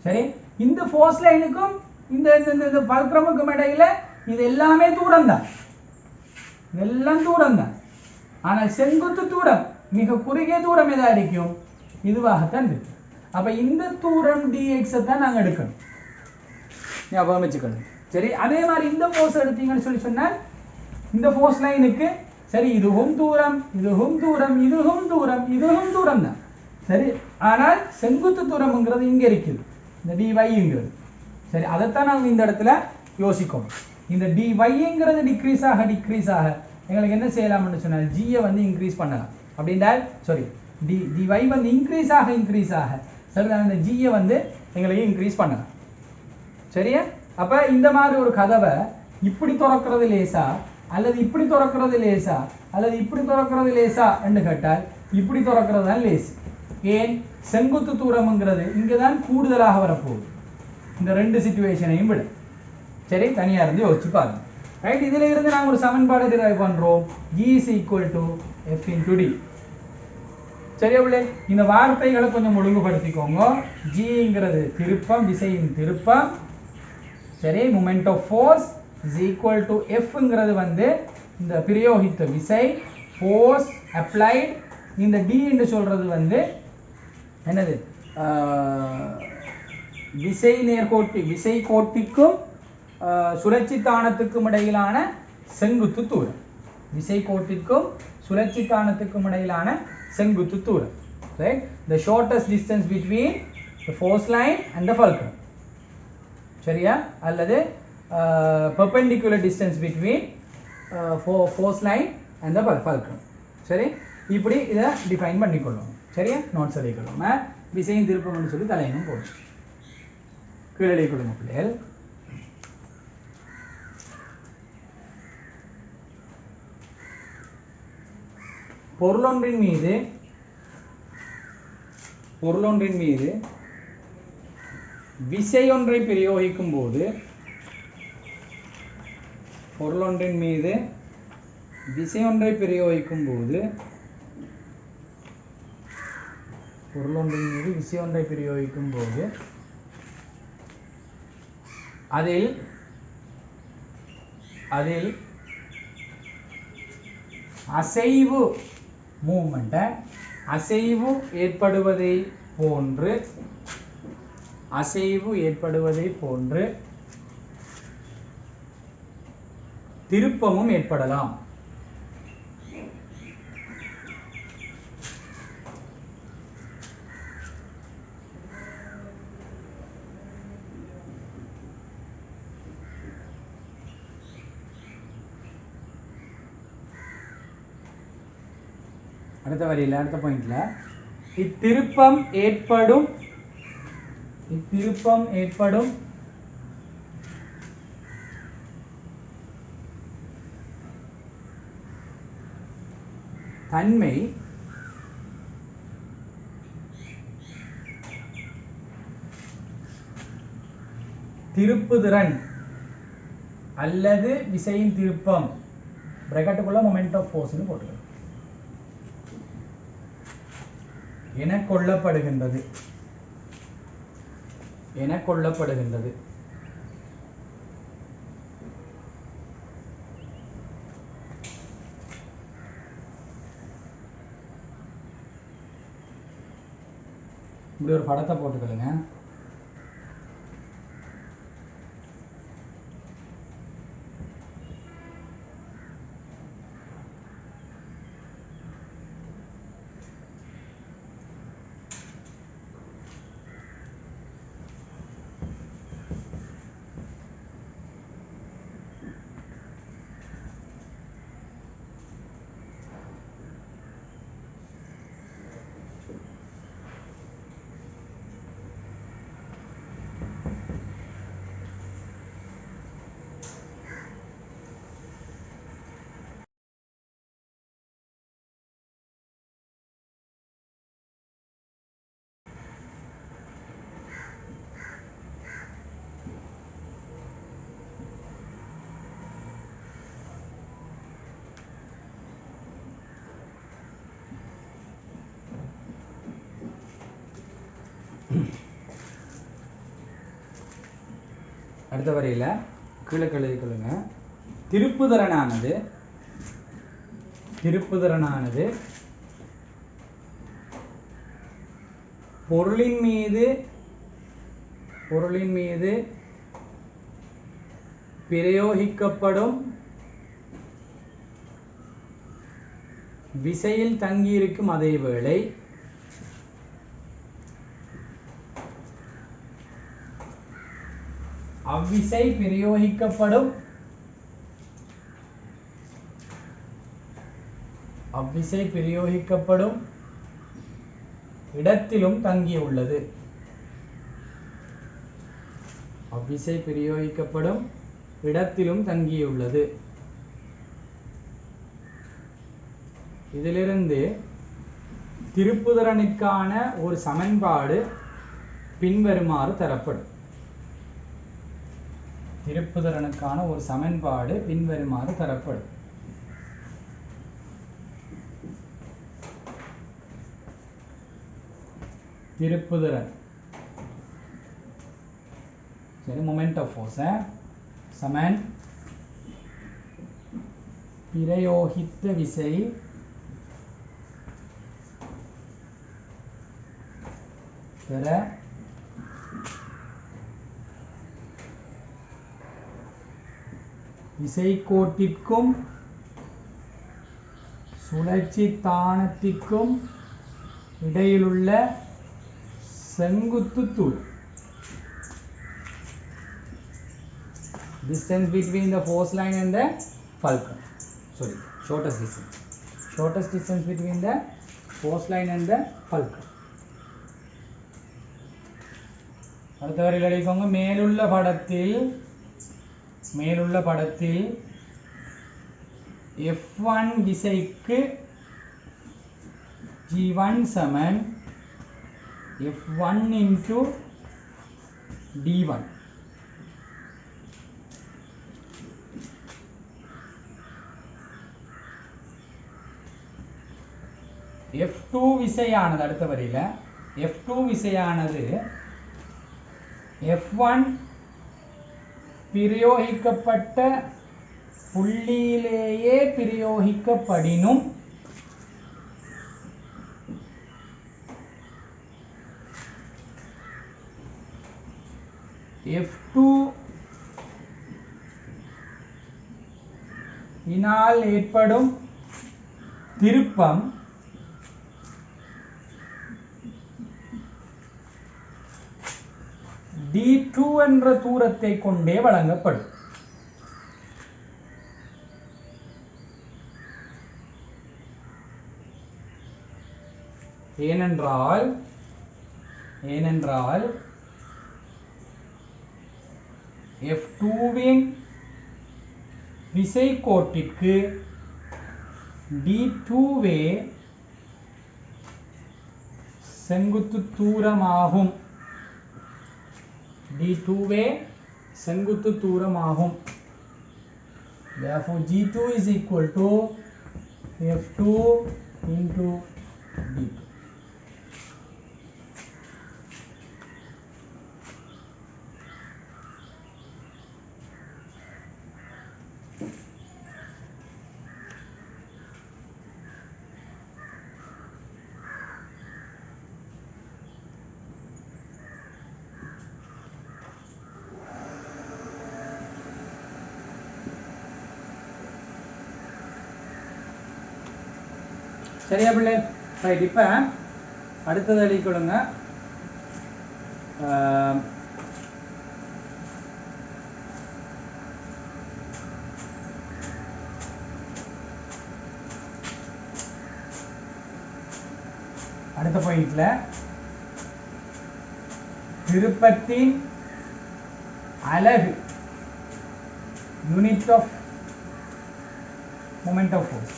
சரி, இந்த ஃபோர்ஸ் லைனுக்கும் இந்த இந்த பல்க்ரமுக்கும் இடையில இது எல்லாமே தூரம் தான், எல்லாம் தூரம் தான். ஆனால் செங்குத்து தூரம் மிக குறுகிய தூரம் எதா இருக்கும், இதுவாகத்தான் இருக்கு. அப்ப இந்த தூரம் dx தான் நாங்கள் எடுக்கணும், ஞாபகம் வச்சுக்கணும். சரி, அதே மாதிரி இந்த ஃபோர்ஸ் எடுத்தீங்கன்னு சொல்லி சொன்னால் இந்த ஃபோர்ஸ் லைனுக்கு சரி இதுவும் தூரம், இதுவும் தூரம், இதுவும் தூரம், இதுவும் தூரம் தான். சரி, ஆனால் செங்குத்து தூரம்ங்கிறது இங்க இருக்குது, இந்த dyங்கிறது. சரி, அதைத்தான் நாங்கள் இந்த இடத்துல யோசிக்கணும். இந்த dyங்கிறது டிக்ரீஸ் ஆக எங்களுக்கு என்ன செய்யலாம்னு சொன்னால் g வந்து இன்க்ரீஸ் பண்ணலாம். அப்படின்னா சாரி dy வந்து இன்க்ரீஸ் ஆக சரிதான், இந்த g வந்து எங்களுக்கு இன்க்ரீஸ் பண்ணலாம். சரியா? அப்ப இந்த மாதிரி ஒரு கதவை இப்படி திறக்கிறது லேசா அல்லது இப்படி திறக்கிறது லேசா அல்லது இப்படி திறக்கிறது லேசா என்று கேட்டால் இப்படி திறக்கிறது தான் லேஸ். ஏன்? செங்குத்து தூரம்ங்கிறது இங்கதான் கூடுதலாக வரப்போகுது இந்த ரெண்டு சிச்சுவேஷனையும் விட. சரி, தனியா இருந்து யோசிச்சு பாருங்க. ரைட், இதுல இருந்து நாங்க ஒரு சமன்பாடு டிரைவ் பண்றோம், g is equal to f into d. சரியா பிள்ளை? இந்த வார்த்தைகளை கொஞ்சம் ஒழுங்குபடுத்திக்கோங்க. gங்கிறது திருப்பம், விசையின் திருப்பம். சரி, moment of force is equal to fங்கிறது வந்து இந்த பிரயோகித்த விசை, ஃபோர்ஸ் அப்ளைட். இந்த d என்று சொல்றது வந்து என்னது, விசை கோட்டிக்கும் சுழற்சி தானத்துக்கும் இடையிலான செங்குத்து தூரம், விசை கோட்டிற்கும் சுழற்சி தானத்துக்கும் இடையிலான செங்குத்து தூரம். Right, the shortest distance between the force line and the fulcrum. சரியா? அல்லது perpendicular distance between force line and the fulcrum. சரி, இப்படி இதை டிஃபைன் பண்ணிக்கொள்ளும். சரியா? நோட்ஸ் எழுதிக்கொள்ளும். விசையின் திருப்பம்னு சொல்லி தலையணும் போச்சு. கீழே எழுதிக்கொள்ளுங்க பிள்ளைகள். பொருளொன்றின் மீது விசை ஒன்றை பிரயோகிக்கும் போது, பொருளொன்றின் மீது விசை ஒன்றை பிரயோகிக்கும் போது அதில் அசைவு மூவ்மெண்ட், அசைவு ஏற்படுவதை போன்று திருப்பமும் ஏற்படலாம். அடுத்த வரியில, அடுத்த பாயிண்ட்ல இத்திருப்பம் ஏற்படும் தன்மை திருப்புதிறன் அல்லது விசையின் திருப்பம் பிராக்கெட்டுக்குள்ள மொமெண்ட் ஆஃப் ஃபோர்ஸ்னு போட்டுருக்கோம் என கொள்ளப்படுகின்றது. இப்படி ஒரு படத்தை போட்டுக்கலுங்க. அடுத்த வரையில கீழே எழுதிக்கொள்ளுங்க. திருப்புதிறனானது பொருளின் மீது பிரயோகிக்கப்படும் விசையில் தங்கியிருக்கும் அதே வேளை அவ்விசை பிரயோகிக்கப்படும் இடத்திலும் தங்கியுள்ளது. அவ்விசை பிரயோகிக்கப்படும் இடத்திலும் தங்கியுள்ளது. இதிலிருந்து திருப்புதிறனுக்கான ஒரு சமன்பாடு பின்வருமாறு தரப்படும். திருப்புதிறனுக்கான ஒரு சமன்பாடு பின்வருமாறு தரப்படும். திருப்புதிறன் சரி, மொமெண்ட் ஆஃப் ஃபோர்ஸ் சமன் பிரயோகித்த விசை பெற விசைக்கோட்டிற்கும் சுழற்சி தானத்திற்கும் இடையிலுள்ள செங்குத்து தூரம். Distance between the force line and the fulcrum. Sorry, shortest distance. Shortest distance between the force line and the fulcrum. அடுத்த வரையில் எழுதிக்கோங்க. மேலுள்ள படத்தில் F1 விசைக்கு G1 சமன் F1 into D1. F2 விசையானது அடுத்த வரையில F2 விசையானது F1 பிரயோகிக்கப்பட்ட புள்ளியிலேயே பிரயோகிக்கப்படினும் F2 இனால் ஏற்படும் திருப்பம் D2 என்ற தூரத்தை கொண்டே வழங்கப்படும். ஏனென்றால் F2வின் விசைக்கோட்டிற்கு D2வே செங்குத்து தூரமாகும். D2வே செங்குத்து தூரமாகும். Therefore G2 is equal to F2 into D2. சரியா பிள்ளை? ரைட். இப்போ அடுத்தது எழுதிக்கொள்ளுங்க. அடுத்த பாயிண்ட்ல திருப்பத்தின் அலகு unit of moment of force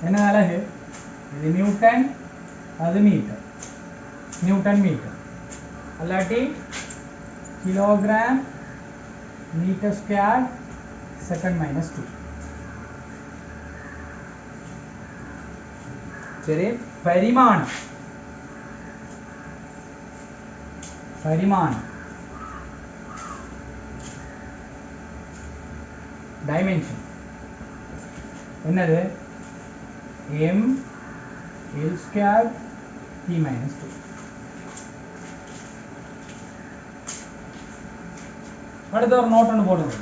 என்ன அலகு? இது நியூட்டன், அது மீட்டர். நியூட்டன் மீட்டர் அல்லாட்டி kilogram metre square second minus 2. சரி, பரிமாணம் பரிமாணம் டைமென்ஷன் என்னது m l square t minus 2. அடுத்த ஒரு நோட் ஒன்று போடுங்க.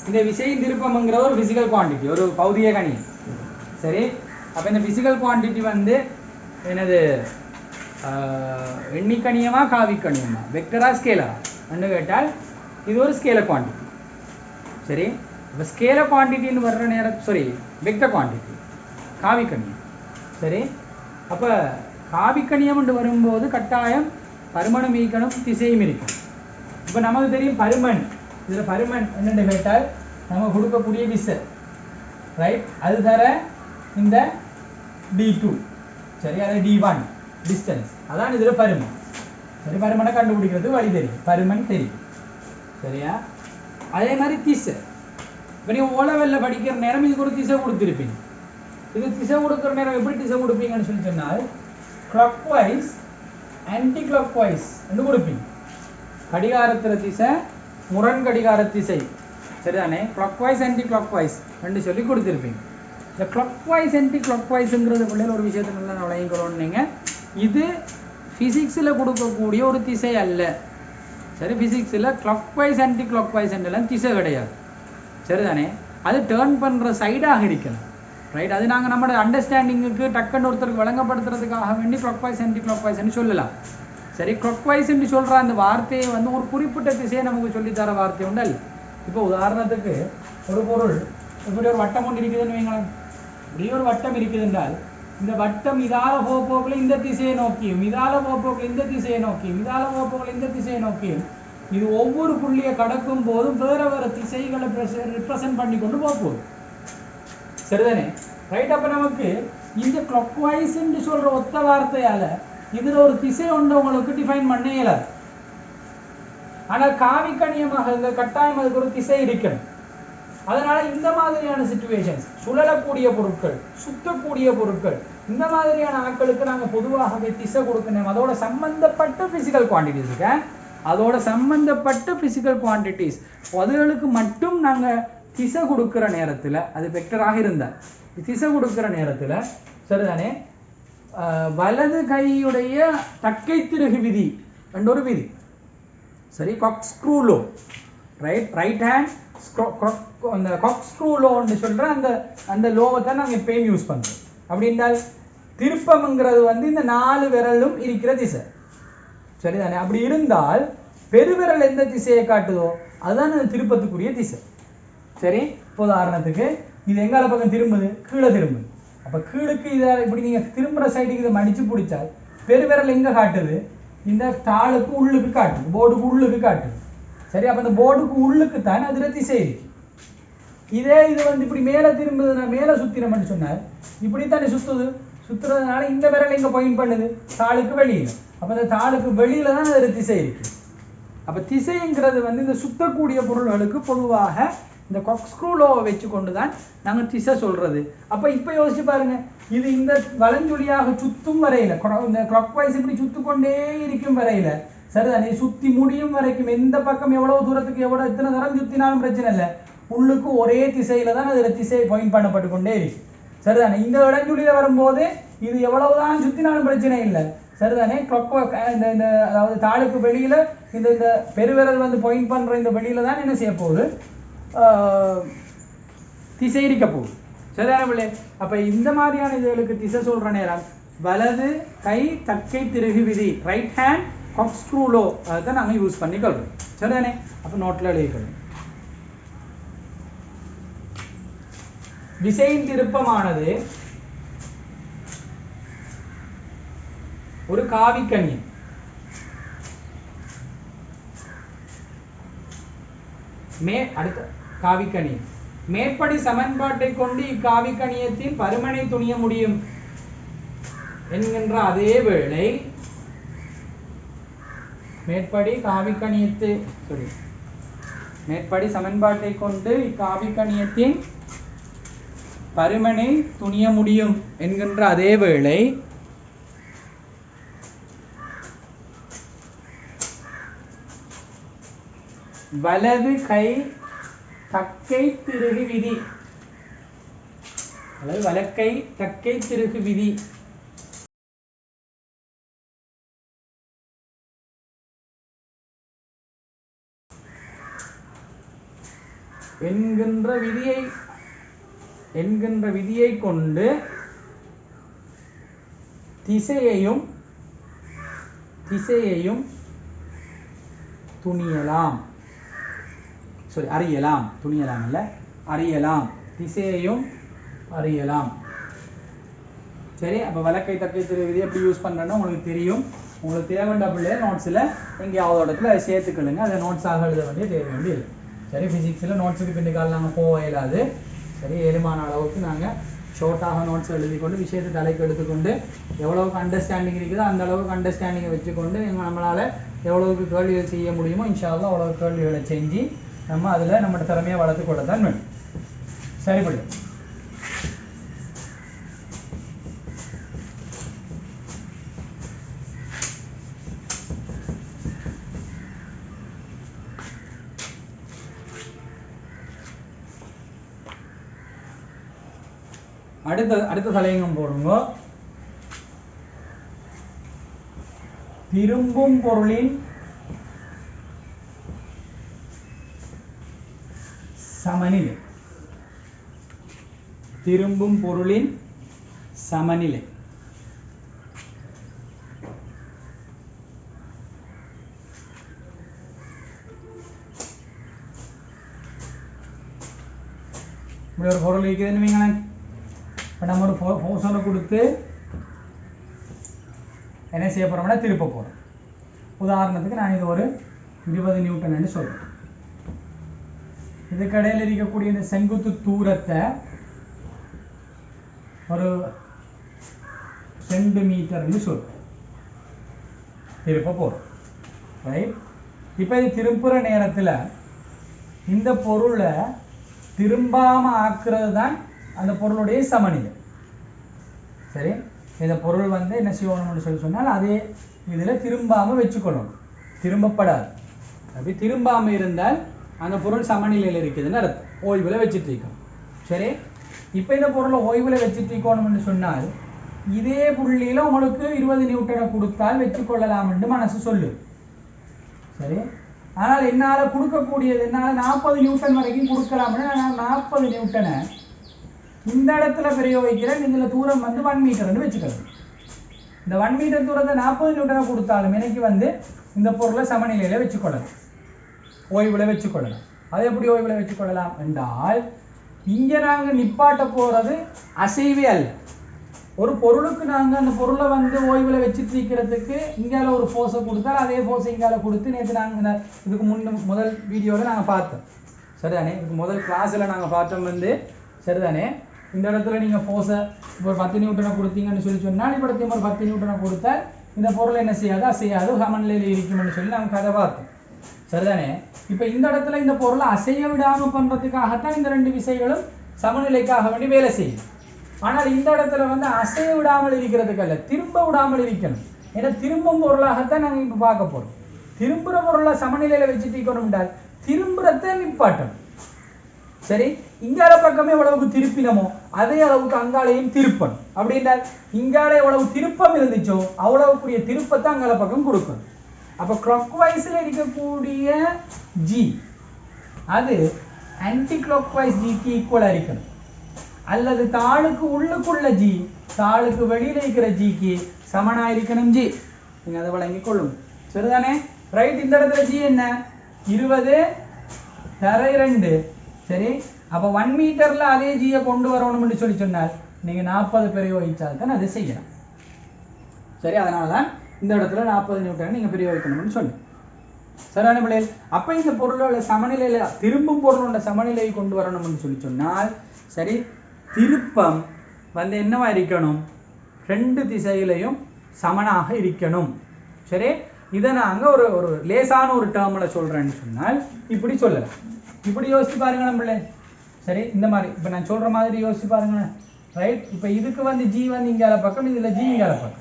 இந்த விசையின் திருப்பம்ங்கிற ஒரு பிசிக்கல் குவான்டிட்டி, ஒரு பௌதிக கணியம். சரி, அப்ப இந்த பிசிக்கல் குவான்டிட்டி வந்து என்னது எண்ணிக்கணியமா காவிக்கணியமா வெக்டரா ஸ்கேலரா என்று கேட்டால் இது ஒரு ஸ்கேலர் குவான்டிட்டி. சரி, இப்போ ஸ்கேலர் குவான்டிட்டின்னு வர்ற நேரம் வெக்டர் குவான்டிட்டி காவிக்கணியம். சரி, அப்போ காவிக்கணியம் என்று வரும்போது கட்டாயம் பருமனும் ஈக்கணும் திசையும் இருக்கும். இப்போ நமக்கு தெரியும் பருமன், இதில் பருமன் என்னென்னு கேட்டால் நம்ம கொடுக்கக்கூடிய விசை, ரைட், அது தர இந்த d2, சரி, அது d1 டிஸ்டன்ஸ், அதான் இதில் பருமன். சரி, பருமனை கண்டுபிடிக்கிறது வழி தெரியும், பருமன் தெரியும். சரியா? அதே மாதிரி திசை, இப்போ நீங்கள் ஓலவெல்ல படிக்கிற நேரம் இதுக்கு ஒரு திசை கொடுத்துருப்பீங்க. இது திசை கொடுக்குற நேரம் எப்படி திசை கொடுப்பீங்கன்னு சொல்லி சொன்னால் clockwise anti clock wise என்று கொடுப்பீங்க. கடிகாரத்தில் திசை, முரண் கடிகார திசை, சரிதானே? Clockwise anti clock wise என்று சொல்லி கொடுத்துருப்பீங்க. இந்த கிளாக் வைஸ் ஆன்டி கிளாக் வைஸுங்கிறது பிள்ளைகள் ஒரு விஷயத்தை நல்லா விளங்கிக்கிறோம். நீங்கள் இது ஃபிசிக்ஸில் கொடுக்கக்கூடிய ஒரு திசை அல்ல. சரி, ஃபிசிக்ஸில் clockwise anti clock wise என்றெல்லாம் திசை கிடையாது, சரிதானே? அது டேர்ன் பண்ணுற சைடாக இருக்கலாம், ரைட்? அது நாங்கள் நம்மளோட அண்டர்ஸ்டாண்டிங்குக்கு டக்குன்னு ஒருத்தருக்கு வழங்கப்படுத்துறதுக்காக வேண்டி கிளாக் வைஸ் ஆன்டி கிளாக் வைஸ்ன்னு சொல்லலாம். சரி, கிளாக் வைஸ் என்று சொல்கிற அந்த வார்த்தையை வந்து ஒரு குறிப்பிட்ட திசையை நமக்கு சொல்லித்தர வார்த்தை உண்டல். இப்போ உதாரணத்துக்கு ஒரு பொருள் இப்படி ஒரு வட்டம் ஒன்று இருக்குதுன்னு வைங்களேன். இப்படி ஒரு வட்டம் இருக்குது என்றால் இந்த வட்டம் இதால போக்குல இந்த திசையை நோக்கியும், இதால போக்குல இந்த திசையை நோக்கியும், இதால போக்குல இந்த திசையை நோக்கியும், இது ஒவ்வொரு புள்ளியை கடக்கும் போதும் வேற வேற திசைகளை ரிப்ரசன்ட் பண்ணி கொண்டு போகுது, சரிதானே? ரைட். அப்ப நமக்கு இந்த கிளாக் வைஸ் என்று சொல்ற ஒத்த வார்த்தையால இதுல ஒரு திசை ஒன்று உங்களுக்கு டிஃபைன் பண்ண இயலாது. ஆனால் காவிக்கணியமாக இந்த கட்டாயம் அதுக்கு ஒரு திசை இருக்கணும். அதனால இந்த மாதிரியான சிச்சுவேஷன்ஸ், சுழலக்கூடிய பொருட்கள், சுத்தக்கூடிய பொருட்கள், இந்த மாதிரியான ஆட்களுக்கு நாங்கள் பொதுவாகவே திசை கொடுக்கணும். அதோட சம்பந்தப்பட்ட பிசிக்கல் குவான்டிட்டிஸ் இருக்கு, அதோட சம்பந்தப்பட்ட பிசிக்கல் குவான்டிட்டிஸ் அதுகளுக்கு மட்டும் நாங்கள் திசை கொடுக்குற நேரத்தில், அது வெக்டராக இருந்தால் திசை கொடுக்குற நேரத்தில், சரிதானே, வலது கையுடைய தக்கை திருகு விதி என்ற ஒரு விதி, சரி, காக்ஸ்க்ரூ லோ, ரைட் ஹேண்ட் அந்த காக்ஸ்க்ரூ லோன்னு சொல்ற அந்த லோவை தான் நாங்கள் எப்பயும் யூஸ் பண்ணுறோம். அப்படின்னால் திருப்பம்ங்கிறது வந்து இந்த 4 விரலும் இருக்கிற திசை, சரிதானே? அப்படி இருந்தால் பெருவிரல் எந்த திசையை காட்டுதோ அதுதான் அந்த திருப்பத்துக்குரிய திசை. சரி, இப்போ உதாரணத்துக்கு இது எங்கால பக்கம் திரும்புது, கீழே திரும்புது. அப்போ கீழுக்கு இதை இப்படி நீங்கள் திரும்புகிற சைடுக்கு இதை மடித்து பிடிச்சால் பெருவிரல் எங்கே காட்டுது, இந்த தாளுக்கு உள்ளுக்கு காட்டுது, போர்டுக்கு உள்ளுக்கு காட்டுது. சரி, அப்போ இந்த போர்டுக்கு உள்ளுக்கு தான் அதில் திசை இருக்கு. இதே இது வந்து இப்படி மேலே திரும்புதுன்னா, மேலே சுத்தினோம்னு சொன்னால் இப்படித்தானே சுத்துறதுனால இந்த விரல் எங்கே பாயிண்ட் பண்ணுது, தாளுக்கு வெளியில். அப்போ இந்த தாளுக்கு வெளியில தான் அதில் திசை இருக்கு. அப்போ திசைங்கிறது வந்து இந்த சுத்தக்கூடிய பொருள்களுக்கு பொதுவாக இந்த காக்ஸ்க்ரூ லோவை வச்சு கொண்டு தான் நாங்கள் திசை சொல்றது. அப்போ இப்போ யோசிச்சு பாருங்க, இது இந்த வலஞ்சுழியாக சுத்தும் வரையில, இந்த கிளாக் வைஸ் இப்படி சுத்து கொண்டே இருக்கும் வரையில, சரிதானே, சுத்தி முடியும் வரைக்கும் எந்த பக்கம் எவ்வளவு தூரத்துக்கு எத்தனை தரம் சுத்தினாலும் பிரச்சனை இல்லை, உள்ளுக்கு ஒரே திசையில தான் அதில் திசை பாயிண்ட் பண்ணப்பட்டு கொண்டே இருக்கு, சரிதானே? இந்த இடஞ்சுழியில வரும்போது இது எவ்வளவுதான் சுத்தினாலும் பிரச்சனை இல்லை, சரிதானே? கிளாக் இந்த அதாவது தாளுக்கு வெளியில இந்த பெருவிரல் வந்து பாயிண்ட் பண்ற இந்த வெளியில தான் என்ன செய்ய போகுது, திசை இருக்க போகுது, சரிதானே பிள்ளை? அப்ப இந்த மாதிரியான இதுகளுக்கு திசை சொல்ற நேரம் வலது கை தக்கை திருகு விதி, ரைட் ஹேண்ட் காக்ஸ்க்ரூ லோ, அதை நாங்கள் யூஸ் பண்ணிக்கொள்றோம், சரிதானே? அப்ப நோட்ல எழுதிக்கொள்ளும். விசையின் திருப்பமானது ஒரு காவிக்கணியம். அடுத்த காவிக்கணியம் மேற்படி சமன்பாட்டை கொண்டு இக்காவிக்கணியத்தின் பருமனை துணிய முடியும் என்கின்ற அதே வேளை மேற்படி சமன்பாட்டை கொண்டு இக்காவிக்கணியத்தின் பருமனை துணிய முடியும் என்கின்ற அதே வேளை வலது கை தக்கை திருகு விதி அல்லது வலக்கை தக்கை திருகு விதி என்கின்ற விதியை கொண்டு திசையையும் துணியலாம். அறியலாம். துணியலாம் அல்ல, அறியலாம். திசையையும் அறியலாம். சரி, அப்ப வலக்கை தக்கை திரு விதி எப்படி யூஸ் பண்றேன்னு உங்களுக்கு தெரியும். உங்களுக்கு தேவையான பிள்ளை நோட்ஸ்ல எங்கேயாவது இடத்துல அதை சேர்த்துக்கொள்ளுங்க. அதை நோட்ஸாக எழுத வேண்டிய தேவை வேண்டியது. சரி, பிசிக்ஸ்ல நோட்ஸுக்கு பின்னுக்கால் நாங்கள் போக இயலாது. சரி, ஏழுமான அளவுக்கு நாங்கள் ஷார்ட்டாக நோட்ஸ் எழுதி கொண்டு விஷயத்தை தலைக்கு எடுத்துக்கொண்டு எவ்வளவுக்கு அண்டர்ஸ்டாண்டிங் இருக்குதோ அந்த அளவுக்கு அண்டர்ஸ்டாண்டிங்கை வச்சுக்கொண்டு நம்மளால் எவ்வளவுக்கு கேள்விகள் செய்ய முடியுமோ இன்ஷா அல்லாஹ் அவ்வளவு கேள்விகளை செஞ்சு நம்ம அதில் நம்ம திறமையை வளர்த்து கொள்ள தான் வேணும். சரிப்படு. அடுத்த தலையங்கம் போடுங்க. திரும்பும் பொருளின் சமநிலை. திரும்பும் பொருளின் சமநிலை. இப்படி ஒரு பொருள் இருக்குதுன்னு வைங்களேன். நம்ம ஒரு ஃபோர்ஸோட கொடுத்து என்ன செய்ய போறோம்னா திருப்ப போறோம். உதாரணத்துக்கு நான் இது ஒரு 20 நியூட்டன் சொல்றேன். இதுக்கு இடையில இருக்கக்கூடிய இந்த செங்குத்து தூரத்தை ஒரு சென்டிமீட்டர்னு சொல்றோம். திருப்ப போறோம். ரைட். இப்ப இது திருப்புற நேரத்தில் இந்த பொருளை திரும்பாம ஆக்குறது தான் அந்த பொருளுடைய சமநிலை. சரி, இந்த பொருள் வந்து என்ன செய்யணும்னு சொன்னால் அதே இதில் திரும்பாம வச்சுக்கொள்ளணும். திரும்பப்படாது. அப்படி திரும்பாம இருந்தால் அந்த பொருள் சமநிலையில் இருக்குதுன்னு அர்த்தம். ஓய்வுல வச்சுட்டு இருக்கணும். சரி, இப்போ இந்த பொருளை ஓய்வுல வச்சுட்டு இருக்கணும்னு சொன்னால் இதே புள்ளியில உங்களுக்கு 20 நியூட்டனை கொடுத்தால் வச்சுக்கொள்ளலாம் என்று மனசு சொல்லு. சரி, ஆனால் என்னால் கொடுக்கக்கூடியது என்னால் 40 நியூட்டன் வரைக்கும் கொடுக்கலாம்னு நான் 40 நியூட்டனை இந்த இடத்துல பிரயோகிக்கிறேன். இதுல தூரம் வந்து 1 மீட்டர்னு வச்சுக்கலாம். இந்த 1 மீட்டர் தூரத்தை 40 நியூட்டனை கொடுத்தாலும் எனக்கு வந்து இந்த பொருளை சமநிலையில வச்சுக்கொள்ளலாம், ஓய்வுல வச்சுக்கொள்ளலாம். அது எப்படி ஓய்வுல வச்சுக்கொள்ளலாம் என்றால், இங்க நாங்க நிப்பாட்ட போறது அசைவே அல்ல. ஒரு பொருளுக்கு நாங்க அந்த பொருளை வந்து ஓய்வுல வச்சுட்டு இருக்கிறதுக்கு இங்கால ஒரு ஃபோர்ஸை கொடுத்தால் அதே ஃபோர்ஸை இங்கால கொடுத்து நேற்று நாங்க இதுக்கு முதல் வீடியோவில் நாங்க பார்த்தோம். சரிதானே? இதுக்கு முதல் கிளாஸ்ல நாங்க பார்த்தோம் வந்து சரிதானே. இந்த இடத்துல நீங்க ஃபோர்ஸை ஒரு 10 நியூட்டனை கொடுத்தீங்கன்னு சொன்னால் இப்படி ஒரு 10 நியூட்டனை கொடுத்தால் இந்த பொருள் என்ன செய்யாது, அசையாது, சமநிலையில் இருக்கும்னு சொல்லி நாங்கள் கதை பார்த்தோம். சரிதானே? இப்போ இந்த இடத்துல இந்த பொருளை அசைய விடாம பண்றதுக்காகத்தான் இந்த 2 விசைகளும் சமநிலைக்காக வேண்டி வேலை செய்யும். ஆனால் இந்த இடத்துல வந்து அசைய விடாமல் இருக்கிறதுக்கு அல்ல, திரும்ப விடாமல் இருக்கணும். ஏன்னா திரும்பும் பொருளாகத்தான் நாங்கள் இப்போ பார்க்க போறோம். திரும்புற பொருளை சமநிலையில வச்சுட்டு இருக்கணும் என்றால் திரும்புறத நிப்பாட்டணும். சரி, இங்கால பக்கமே எவ்வளவுக்கு திருப்பினமோ அதே அளவுக்கு அங்காலையும் திருப்பணும். அப்படின்னா இங்கால எவ்வளவு திருப்பம் இருந்துச்சோ அவ்வளவுக்குரிய திருப்பத்தை அங்கால பக்கம் கொடுக்கணும். அப்ப கிளாக் வைஸ்ல இருக்கக்கூடிய ஜி அது ஆன்டி கிளாக் வைஸ் ஜிக்கு ஈக்குவலா இருக்கணும். அல்லது தாளுக்கு உள்ளுக்குள்ள ஜி தாளுக்கு வெளியில இருக்கிற ஜிக்கு சமனா இருக்கணும். ஜி நீங்க அதை வழங்கிக் கொள்ளுங்க. சரிதானே? ரைட். இந்த இடத்துல ஜி என்ன 20 தரை 2. சரி, அப்ப 1 மீட்டர்ல அதே ஜியை கொண்டு வரணும்னு சொல்லி சொன்னால் நீங்க 40 பிரயோகிச்சால் தான் அதை செய்யலாம். சரி, அதனாலதான் இந்த இடத்துல 40 நியூட்டன் நீங்க பிரயோகிக்கணும்னு சொன்னேன். சரியான பிள்ளைகள். அப்ப இந்த பொருளோட சமநிலையில திரும்பும் பொருளோட சமநிலையை கொண்டு வரணும்னு சொல்லி சொன்னால் சரி, திருப்பம் வந்து என்னவா இருக்கணும், 2 திசையிலையும் சமனாக இருக்கணும். சரி, இதை நாங்க ஒரு லேசான ஒரு டேர்ம்ல சொல்றேன்னு சொன்னால் இப்படி சொல்லலாம். இப்படி யோசிச்சு பாருங்க நம்மளே. சரி, இந்த மாதிரி இப்ப நான் சொல்ற மாதிரி யோசிச்சு பாருங்க. ரைட். இப்ப இதுக்கு வந்து ஜி வந்து இங்கால பக்கம், இதுல ஜி இங்கால பக்கம்.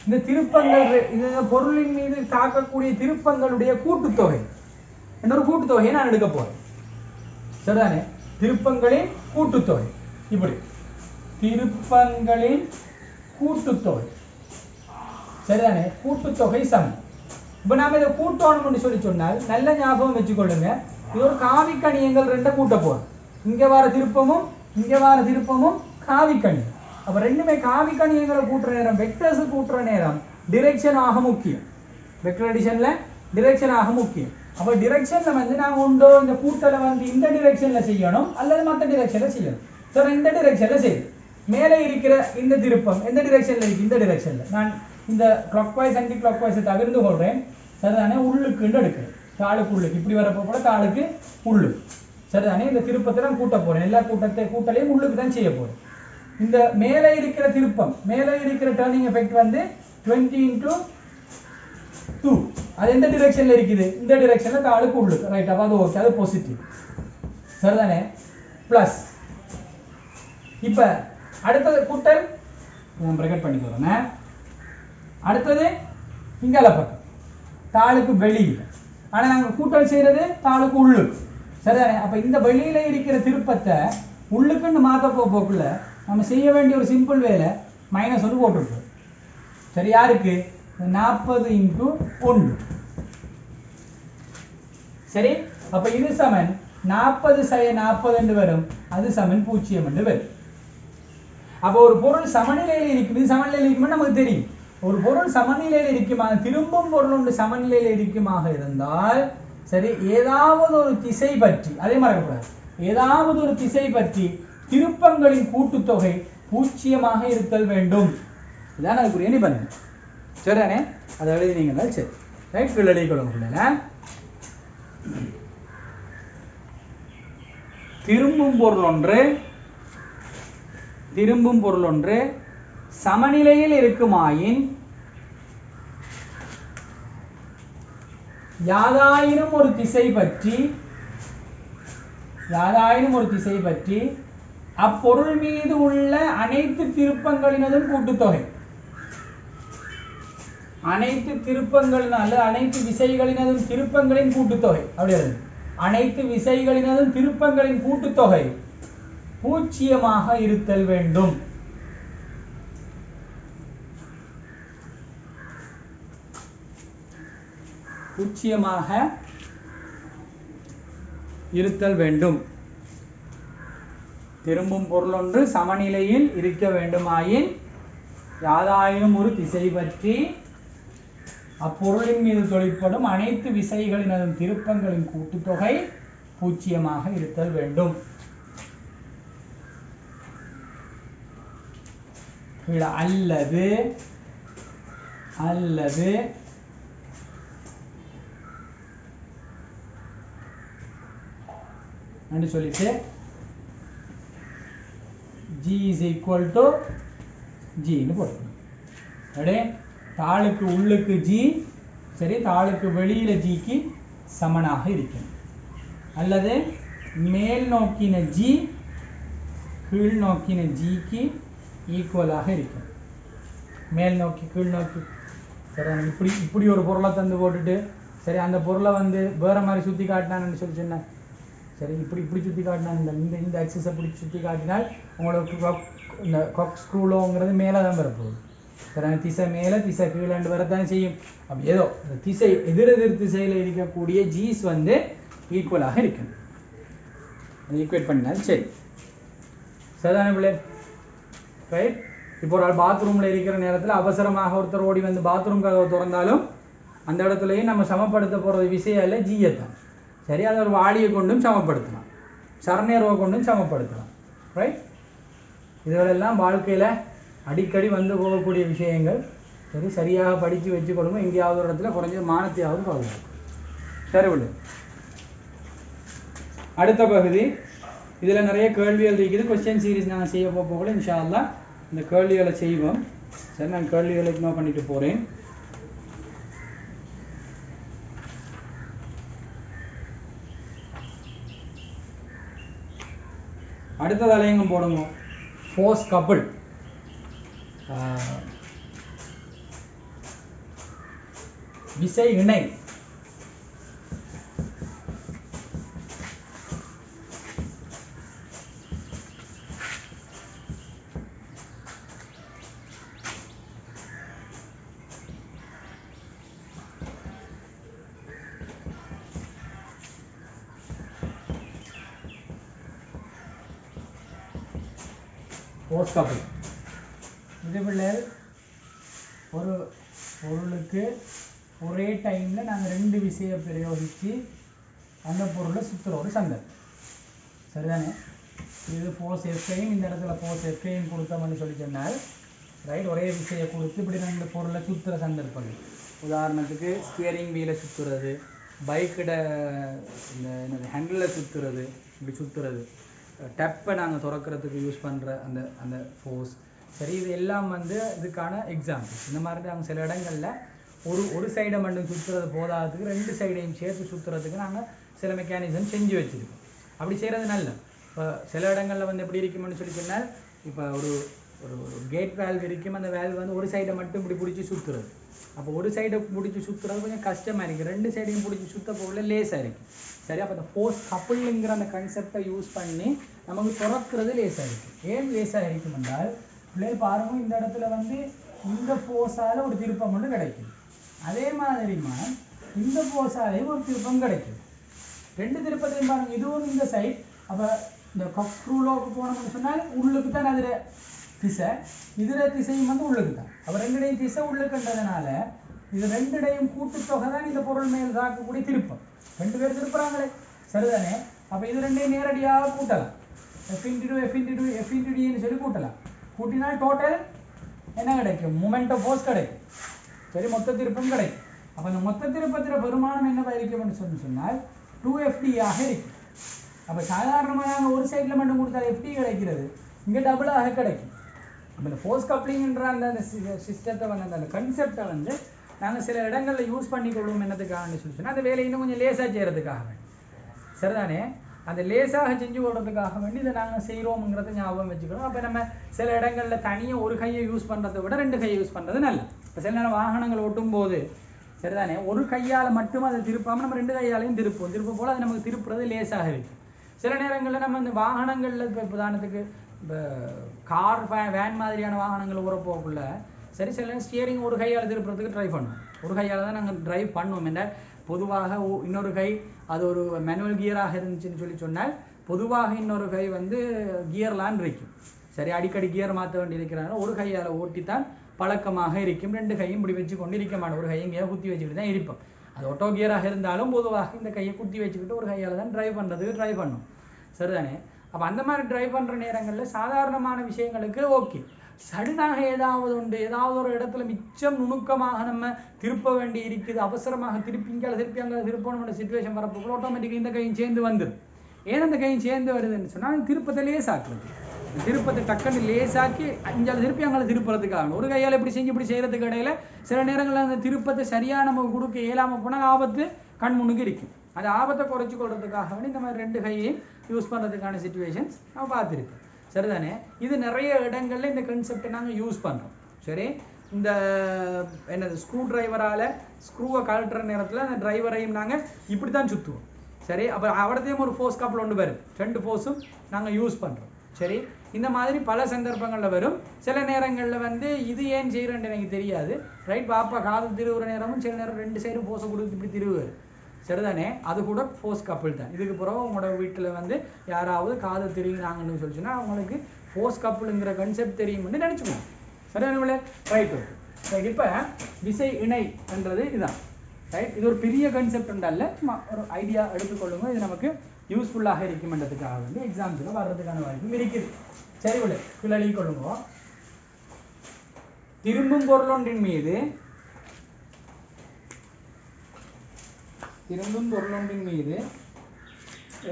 இந்த திருப்பங்கள் இந்த பொருளின் மீது தாக்கக்கூடிய திருப்பங்களுடைய கூட்டுத்தொகை என்ற ஒரு கூட்டுத்தொகையை நான் எடுக்க போறேன். சரிதானே? திருப்பங்களின் கூட்டுத்தொகை. இப்படி திருப்பங்களின் கூட்டுத்தொகை. சரிதானே? கூட்டுத்தொகை சமம். இப்ப நாம இதை கூட்டணும்னு சொன்னால் நல்ல ஞாபகம் வச்சுக்கொள்ளுங்க. இது ஒரு காவிக்கணியங்கள் ரெண்ட கூட்ட போறோம். இங்க வர திருப்பமும் காவிக்கணி. அப்ப ரெண்டுமே காவிக்கணியங்களை கூட்டுற நேரம், வெக்டர்ஸ் கூட்டுற நேரம் டிரெக்ஷன் ஆக முக்கியம். வெக்டர் அடிஷன்ல டிரெக்ஷன் ஆக முக்கியம். அப்ப டிரெக்ஷன்ல வந்து நாங்க உண்டோ இந்த கூட்டலை வந்து இந்த டிரெக்ஷன்ல செய்யணும் அல்லது மற்ற டிரெக்ஷன்ல செய்யணும். சோ இந்த டிரெக்ஷன்ல செய்யும். மேலே இருக்கிற இந்த திருப்பம் எந்த டிரெக்ஷன்ல இருக்கு? இந்த டிரெக்ஷன்ல. நான் இந்த கிளாக்வைஸ் ஆன்டி கிளாக்வைஸ் தவிர்த்து கொள்றேன். சரிதானே? உள்ளுக்கு எடுக்கிறேன். தாளுக்கு உள்ளுக்கு இப்படி வரப்போ கூட தாளுக்கு உள்ளுக்கு. சரிதானே? இந்த திருப்பத்தை நான் கூட்ட போறேன். எல்லா கூட்டலையும் உள்ளுக்கு தான் செய்ய போறேன். இந்த மேலே இருக்கிற திருப்பம், மேலே இருக்கிற டர்னிங் எஃபெக்ட் வந்து 20 × 2. அது எந்த டிரெக்ஷன்ல இருக்குது? இந்த டிரெக்ஷன்ல தாளுக்கு உள்ளுக்கு. ரைட். அப்ப அது ஓகே, அது பாசிட்டிவ். சரிதானே? பிளஸ். இப்ப அடுத்தது கூட்டல் நான் பிரேக்கெட் பண்ணி போறேன். அடுத்தது இங்கால பக்கம் தாளுக்கு வெளியில. ஆனா நாங்க கூட்டல் செய்யறது தாளுக்கு உள்ளுக்கு. சரிதானே? அப்ப இந்த வெளியில இருக்கிற திருப்பத்தை உள்ளுக்குன்னு மாத்த போக்குள்ள நம்ம செய்ய வேண்டிய ஒரு சிம்பிள் வேலை -1 போட்டுருக்கோம். சரி, யாருக்கு? 40 × 1. சரி, அப்ப இது சமன் 40 - 40 என்று வரும். அது சமன் 0 என்று வரும். அப்ப ஒரு பொருள் சமநிலையில் இருக்குது. சமநிலையில் இருக்குமா நமக்கு தெரியும். ஒரு பொருள் சமநிலையில் இருக்குமா, திரும்பும் பொருள் ஒன்று சமநிலையில் இருக்குமாக இருந்தால் சரி, ஏதாவது ஒரு திசை பற்றி, அதே மறக்கக்கூடாது, ஏதாவது ஒரு திசை பற்றி திருப்பங்களின் கூட்டுத்தொகை 0 இருத்தல் வேண்டும். இதான் அதுக்குரிய நிபந்தனை. சரிதானே? அதை எழுதினீங்கன்னா சரி. ரைட். எழுதி கொள்ளுங்க. திரும்பும் பொருள் ஒன்று சமநிலையில் இருக்குமாயின் யாதாயினும் ஒரு திசை பற்றி அப்பொருள் மீது உள்ள அனைத்து திருப்பங்களினதும் கூட்டுத்தொகை, அனைத்து விசைகளினதும் திருப்பங்களின் கூட்டுத்தொகை, அப்படி அனைத்து விசைகளினதும் திருப்பங்களின் கூட்டுத்தொகை 0 இருத்தல் வேண்டும். இருத்தல் வேண்டும். திரும்பும் பொருள் ஒன்று சமநிலையில் இருக்க வேண்டுமாயின் யாதாயினும் ஒரு திசை பற்றி அப்பொருளின் மீது தொழிற்படும் அனைத்து விசைகளினதும் திருப்பங்களின் கூட்டுத்தொகை 0 இருத்தல் வேண்டும். அல்லது சொல்லிட்டு G = G ன்னு போடணும். தாளுக்கு உள்ளுக்கு G, சரி, தாளுக்கு வெளியில G க்கு சமனாக இருக்கும். அல்லது மேல் நோக்கின G கீழ் நோக்கின G க்கு ஈக்குவலாக இருக்கும். மேல் நோக்கி கீழ் நோக்கி. சரி, இப்படி ஒரு பொருளை தந்து போட்டுட்டு சரி அந்த பொருளை வந்து வேற மாதிரி சுத்தி காட்டினான்னு சொல்லி சொன்னேன். சரி, இப்படி சுத்தி காட்டினா இந்த ஆக்சிஸை பிடிச்சி சுத்தி காட்டினால் உங்களுக்கு இந்த காக் ஸ்க்ரூலோங்கிறது மேலே தான் வரப்போகுது. சரி, திசை மேலே திசை கீழே வரத்தான் செய்யும். அப்படி ஏதோ திசை எதிரெதிர் திசையில் இருக்கக்கூடிய ஜீஸ் வந்து ஈக்குவலாக இருக்கும். ஈக்குவேட் பண்ணினால் சரி. சரிதானே பிள்ளை? ரைட். இப்போ ஒரு ஆள் பாத்ரூம்ல இருக்கிற நேரத்தில் அவசரமாக ஒருத்தர் ஓடி வந்து பாத்ரூம் கதவை திறந்தாலும் அந்த இடத்துலையும் நம்ம சமப்படுத்த போகிறது விஷயம் இல்லை, ஜியை தான். சரி, அதை ஒரு வாளியை கொண்டும் சமப்படுத்தலாம், சரநேர்வை கொண்டும் சமப்படுத்தலாம். ரைட். இதுகளெல்லாம் வாழ்க்கையில் அடிக்கடி வந்து போகக்கூடிய விஷயங்கள். சரி, சரியாக படித்து வச்சு கொடுங்க. எங்கேயாவது ஒரு இடத்துல குறைஞ்ச மானத்தையாவது பாதுகாக்கும். சரி விடு. அடுத்த பகுதி இதில் நிறைய கேள்விகள் இருக்குது. கொஸ்டின் சீரீஸ் நாங்கள் செய்ய போகல. இன்ஷா அல்லாஹ் இந்த கேள்விகளை செய்வோம். சரி, நான் கேள்விகளை இக்னோர் பண்ணிட்டு போகிறேன். அடுத்த தலையங்கம் போடுங்க. Force couple. விசை இணை. force coupling. இதுபோல ஒரு பொருளுக்கு ஒரே டைம்ல நாங்க ரெண்டு விசையை பிரயோகிச்சு அந்த பொருளை சுத்துற ஒரு சந்தர்ப்பம். சரிதானே? இது ஃபோர்ஸ் எஃப்ஐயும் இந்த இடத்துல ஃபோர்ஸ் எஃப்ஐயும் கொடுத்தோம்னு சொல்லி சொன்னால் ரைட், ஒரே விசையை கொடுத்து இப்படி ரெண்டு பொருளை சுற்றுற சந்தர்ப்பங்கள். உதாரணத்துக்கு ஸ்டியரிங் வீலை சுற்றுறது, பைக்கிட இந்த என்னது ஹேண்டில் சுற்றுறது, இப்படி சுற்றுறது, டப்பை நாங்கள் திறக்கிறதுக்கு யூஸ் பண்ணுற அந்த அந்த ஃபோர்ஸ். சரி, இது எல்லாம் வந்து இதுக்கான எக்ஸாம்பிள். இந்த மாதிரி நாங்கள் சில இடங்களில் ஒரு சைடை மட்டும் சுற்றுறது போதாததுக்கு ரெண்டு சைடையும் சேர்த்து சுற்றுறதுக்கு நாங்கள் சில மெக்கானிசம் செஞ்சு வச்சுருக்கோம். அப்படி செய்கிறது நல்ல. இப்போ சில இடங்களில் வந்து எப்படி இருக்கும்னு சொல்லி சொன்னால், இப்போ ஒரு ஒரு கேட் வேல்வ் இருக்கும், அந்த வேல்வ் வந்து ஒரு சைடை மட்டும் இப்படி பிடிச்சி சுற்றுறது. அப்போ ஒரு சைடை பிடிச்சி சுற்றுறது கொஞ்சம் கஷ்டமாக இருக்குது, ரெண்டு சைடையும் பிடிச்சி சுற்ற போகல லேஸாக இருக்குது. சரி, அப்போ அந்த ஃபோர்ஸ் கப்புள்ங்கிற அந்த கன்செப்டை யூஸ் பண்ணி நமக்கு திறக்கிறது லேஸாக இருக்குது. ஏன் லேஸாக இருக்கும் என்றால், பிள்ளைகள் பாருங்க, இந்த இடத்துல வந்து இந்த ஃபோர்ஸால் ஒரு திருப்பம் ஒன்று கிடைக்கும். அதே மாதிரிமா இந்த ஃபோர்ஸாலேயும் ஒரு திருப்பம் கிடைக்கும். ரெண்டு திருப்பத்தையும் பாருங்க, இதுவும் இந்த சைட். அப்போ இந்த ஸ்க்ரூலோக்கு போனோம்னு சொன்னால் உள்ளுக்கு தான் அதில் திசை, இதில் திசையும் வந்து உள்ளுக்கு தான். அப்போ ரெண்டுடையும் திசை உள்ளுக்குன்றதுனால இது ரெண்டுடையும் கூட்டுத்தொகை தான் இந்த பொருள் மேல் தாக்கக்கூடிய திருப்பம். ரெண்டு பேர் திருப்புறாங்களே, சரிதானே? அப்போ இது ரெண்டையும் நேரடியாக கூட்டலாம். எஃப்இன்டிடின்னு சொல்லி கூட்டலாம். கூட்டினால் டோட்டல் என்ன கிடைக்கும்? மொமெண்ட் ஆஃப் ஃபோர்ஸ் கிடைக்கும். சரி, மொத்த திருப்பம் கிடைக்கும். அப்போ அந்த மொத்த திருப்பத்தில் பெருமானம் என்னவா இருக்கும்னு சொன்னால் 2FD ஆக இருக்கும். அப்போ சாதாரணமாக ஒரு சைடில் மட்டும் கொடுத்தா FD கிடைக்கிறது, இங்கே டபுளாக கிடைக்கும். அப்போ இந்த ஃபோர்ஸ் கப்ளிங்ன்ற அந்த சிஸ்டத்தை வந்து அந்த கன்செப்டை வந்து நாங்கள் சில இடங்களில் யூஸ் பண்ணிக்கொள்வோம். என்னத்துக்காக சொன்னால் அந்த வேலையை இன்னும் கொஞ்சம் லேசாக செய்கிறதுக்காக வேண்டி. சரிதானே? அந்த லேசாக செஞ்சு கொள்றதுக்காக வேண்டி இதை நாங்கள் செய்கிறோம்ங்கிறத ஞாபகம் வச்சுக்கிறோம். அப்போ நம்ம சில இடங்களில் தனியாக ஒரு கையை யூஸ் பண்ணுறதை விட ரெண்டு கையை யூஸ் பண்ணுறது நல்லது. இப்போ சில நேரம் வாகனங்கள் ஓட்டும் போது சரிதானே, ஒரு கையால் மட்டும் அதை திருப்பாமல் நம்ம ரெண்டு கையாலையும் திருப்ப போல் அது நமக்கு திருப்புறது லேசாக இருக்கும். சில நேரங்களில் நம்ம இந்த வாகனங்களில் இப்போ உதாரணத்துக்கு இப்போ கார் வேன் மாதிரியான வாகனங்கள் உரப்போக்குள்ள சரி, சில நேரம் ஸ்டியரிங் ஒரு கையால் திருப்புறதுக்கு ட்ரை பண்ணுவோம். ஒரு கையால் தான் நாங்கள் ட்ரைவ் பண்ணுவோம். என்றால் பொதுவாக இன்னொரு கை அது ஒரு மேனுவல் கியராக இருந்துச்சுன்னு சொல்லி சொன்னால் பொதுவாக இன்னொரு கை வந்து கியர்லான் இருக்கும். சரி, அடிக்கடி கியர் மாற்ற வேண்டி இருக்கிறாங்க. ஒரு கையால் ஓட்டித்தான் பழக்கமாக இருக்கும். ரெண்டு கையும் இப்படி வச்சு கொண்டு இருக்க மாட்டோம். ஒரு கையை இங்கேயா குத்தி வச்சுக்கிட்டு தான் இருப்போம். அது ஆட்டோ கியராக இருந்தாலும் பொதுவாக இந்த கையை குத்தி வச்சுக்கிட்டு ஒரு கையால் தான் ட்ரைவ் பண்ணுறதுக்கு ட்ரை பண்ணும். சரிதானே? அப்போ அந்த மாதிரி ட்ரைவ் பண்ணுற நேரங்களில் சாதாரணமான விஷயங்களுக்கு ஓகே. சடனாக ஏதாவது உண்டு, ஏதாவது ஒரு இடத்துல மிச்சம் நுணுக்கமாக நம்ம திருப்ப வேண்டி இருக்குது, அவசரமாக திருப்பி அங்கே திருப்பணும்ன்ற சிச்சுவேஷன் வரப்போ ஆட்டோமேட்டிக்காக இந்த கையும் சேர்ந்து வந்துடும். ஏன் அந்த கையும் சேர்ந்து வருதுன்னு சொன்னால் திருப்பத்தை லேசாக்குறது. திருப்பத்தை டக்குன்னு லேசாக்கி அஞ்சால் திருப்பி அங்கே திருப்புறதுக்காக ஒரு கையால் இப்படி செஞ்சு இப்படி செய்கிறதுக்கு இடையில சில நேரங்களில் அந்த திருப்பத்தை சரியாக நம்ம கொடுக்க இயலாமல் போனால் ஆபத்து கண் முன்னுக்கு இருக்கும். அந்த ஆபத்தை குறைச்சி கொள்றதுக்காக வேண்டி இந்த மாதிரி ரெண்டு கையையும் யூஸ் பண்ணுறதுக்கான சிச்சுவேஷன்ஸ் நம்ம பார்த்துருக்கோம். சரிதானே? இது நிறைய இடங்களில் இந்த கான்செப்டை நாங்கள் யூஸ் பண்ணுறோம். சரி, இந்த என்னது ஸ்க்ரூ டிரைவரால் ஸ்க்ரூவை கழட்டுற நேரத்தில் அந்த டிரைவரையும் நாங்கள் இப்படி தான் சுற்றுவோம். சரி, அப்போ அவடத்தையும் ஒரு ஃபோர்ஸ் கப்பில் ஒன்று வரும். ரெண்டு ஃபோர்ஸும் நாங்கள் யூஸ் பண்ணுறோம். சரி, இந்த மாதிரி பல சந்தர்ப்பங்களில் வரும். சில நேரங்களில் வந்து இது ஏன் செய்கிறேன்னு எனக்கு தெரியாது. ரைட், பாப்பா காது திருவுற நேரமும் சில நேரம் ரெண்டு சைடும் ஃபோர்ஸை கொடுத்து இப்படி திருவுவார். சரிதானே? அது கூட ஃபோர்ஸ் கப்பிள் தான். இதுக்கு பிறகு உங்களோட வீட்டில் வந்து யாராவது காது திருவினாங்கன்னு சொல்லிச்சுன்னா அவங்களுக்கு ஃபோர்ஸ் கப்புளுங்கிற கான்செப்ட் தெரியும்னு நினச்சிக்கணும். சரிதானே? Right, okay. ரைட், இப்போ விசை இணை என்றது இதுதான். ரைட், இது ஒரு பெரிய கான்செப்ட் உண்டல்ல, சும்மா ஒரு ஐடியா எடுத்துக்கொள்ளுங்க. இது நமக்கு யூஸ்ஃபுல்லாக இருக்கும்ன்றதுக்காக வந்து எக்ஸாம்ஸில் வர்றதுக்கான வாய்ப்பும் இருக்குது. சரி, விட கிளறி கொள்ளுங்க. திரும்பும் பொருளொன்றின் மீது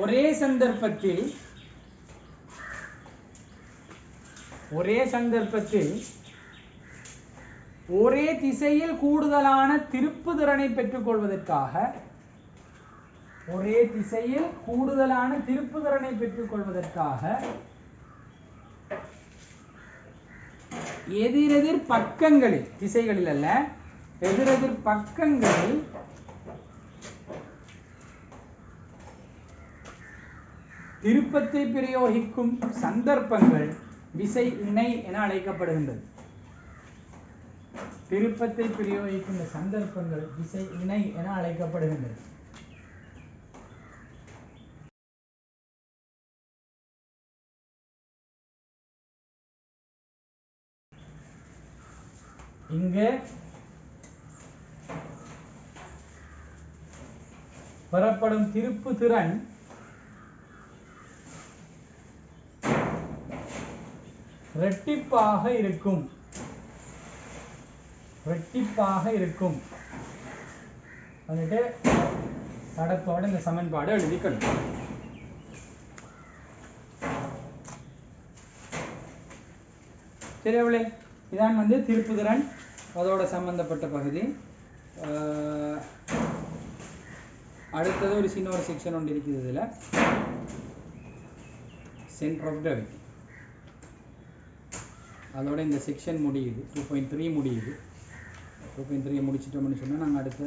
ஒரே சந்தர்ப்பத்தில் ஒரே திசையில் கூடுதலான திருப்பு திறனை பெற்றுக்கொள்வதற்காக எதிரெதிர் பக்கங்களில், திசைகளில் அல்ல, எதிரெதிர் பக்கங்களில் திருப்பத்தை பிரயோகிக்கும் சந்தர்ப்பங்கள் விசை இணை என அழைக்கப்படுகின்றது. திருப்பத்தை பிரயோகிக்கும் சந்தர்ப்பங்கள் விசை இணை என அழைக்கப்படுகின்றது. இங்கே பெறப்படும் திருப்பு திறன் இரட்டிப்பாக இருக்கும். வந்துட்டு தடத்தோட இந்த சமன்பாடு எழுதிக்கணும். சரி அவளே, இதான் வந்து திருப்புதிறன் அதோட சம்பந்தப்பட்ட பகுதி. அடுத்தது ஒரு சின்ன ஒரு செக்ஷன் ஒன்று இருக்குது. இதில் சென்டர் ஆஃப் கிராவிட்டி, அதோட இந்த செக்ஷன் முடியுது. 2.3 முடியுது. 2.3 முடிச்சிட்டோம்னு சொன்னால் நாங்கள் அடுத்த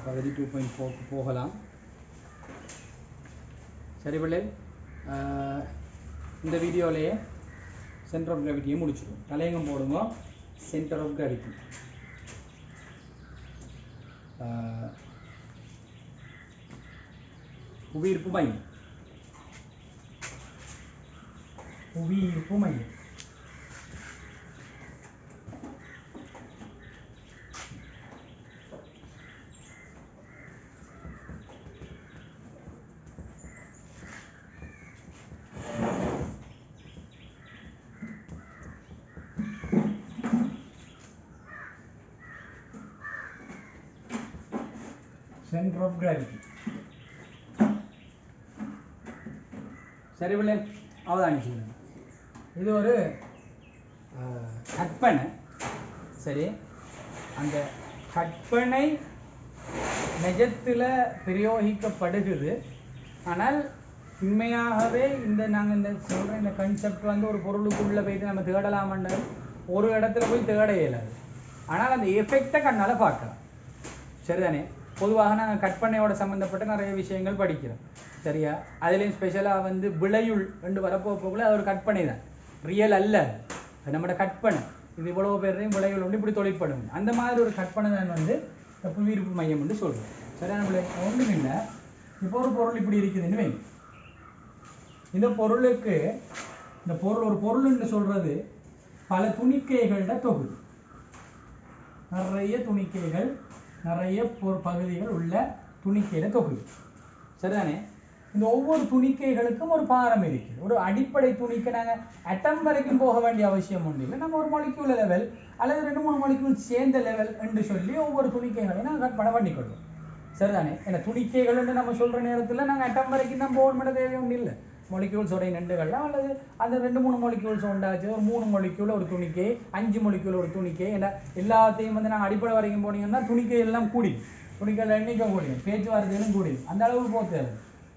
பகுதி 2.4க்கு போகலாம். சரி பிள்ளை, இந்த வீடியோலேயே சென்டர் ஆஃப் கிராவிட்டியை முடிச்சிடுவோம். தலையங்கம் போடுங்க. சென்டர் ஆஃப் கிராவிட்டி, புவியீர்ப்பு மையம். Centre of gravity. சரி பிள்ளை, அவதானிச்சுங்க. இது ஒரு கற்பனை. சரி, அந்த கற்பனை நிஜத்தில் பிரயோகிக்கப்படுகிறது. ஆனால் உண்மையாகவே நாங்கள் இந்த சொல்கிற இந்த கன்செப்ட் வந்து ஒரு பொருளுக்குள்ளே போயிட்டு நம்ம தேடலாமன்ற ஒரு இடத்துல போய் தேட இயலாது. ஆனால் அந்த எஃபெக்டை கண்ணால் பார்க்கலாம். சரிதானே? பொதுவாக நாங்கள் கற்பனையோட சம்மந்தப்பட்ட நிறைய விஷயங்கள் படிக்கிறோம். சரியா? அதுலேயும் ஸ்பெஷலாக வந்து விளையுள் ரெண்டு வரப்போக்குள்ள அது ஒரு கற்பனை தான், ரியல் அல்ல. அது நம்மளோட கற்பனை. இது இவ்வளோ பேரையும் விளையுள் ஒன்று இப்படி தொழிற்படும். அந்த மாதிரி ஒரு கற்பனை தான் வந்து புவியீர்ப்பு மையம் என்று சொல்கிறோம். சரியா? நம்மளுக்கு ஒன்றும் இல்லை. இப்போ ஒரு பொருள் இப்படி இருக்குதுன்னு வைங்க. இந்த பொருளுக்கு ஒரு பொருள்னு சொல்கிறது பல துணிக்கைகளோட தொகுதி. நிறைய துணிக்கைகள், நிறைய பகுதிகள் உள்ள துணிக்கையில தொகுதி. சரிதானே? இந்த ஒவ்வொரு துணிக்கைகளுக்கும் ஒரு பாரம் இருக்குது. ஒரு அடிப்படை துணிக்கை நாங்கள் அட்டம் வரைக்கும் போக வேண்டிய அவசியம் ஒன்றும் இல்லை. நம்ம ஒரு மாலிக்யூல் லெவல் அல்லது 2-3 மாலிக்யூல் சேர்ந்த லெவல் என்று சொல்லி ஒவ்வொரு துணிக்கைகளையும் நாங்கள் கற்பனை பண்ணிக்கொள்வோம். சரிதானே? ஏன்னா துணிக்கைகள் நம்ம சொல்கிற நேரத்தில் நாங்கள் அட்டம் வரைக்கும் தான் போக வேண்டிய தேவை ஒன்றும் இல்லை. மொலிக்யூல்ஸோடைய நண்டுகள்லாம் அல்லது அந்த 2-3 மொலிக்யூல்ஸ் உண்டாச்சு. ஒரு 3 மொலிக்யூல் ஒரு துணிக்கை, 5 மொலிக்யூல் ஒரு துணிக்கை. ஏன்னா எல்லாத்தையும் வந்து நாங்கள் அடிப்படை வரைக்கும் போனீங்கன்னா துணிக்கை எல்லாம் கூடி, துணிக்கைகள் எண்ணிக்கை கூடி, பேச்சுவார்த்தைகளும் கூடி, அந்த அளவுக்கு போக தேவை.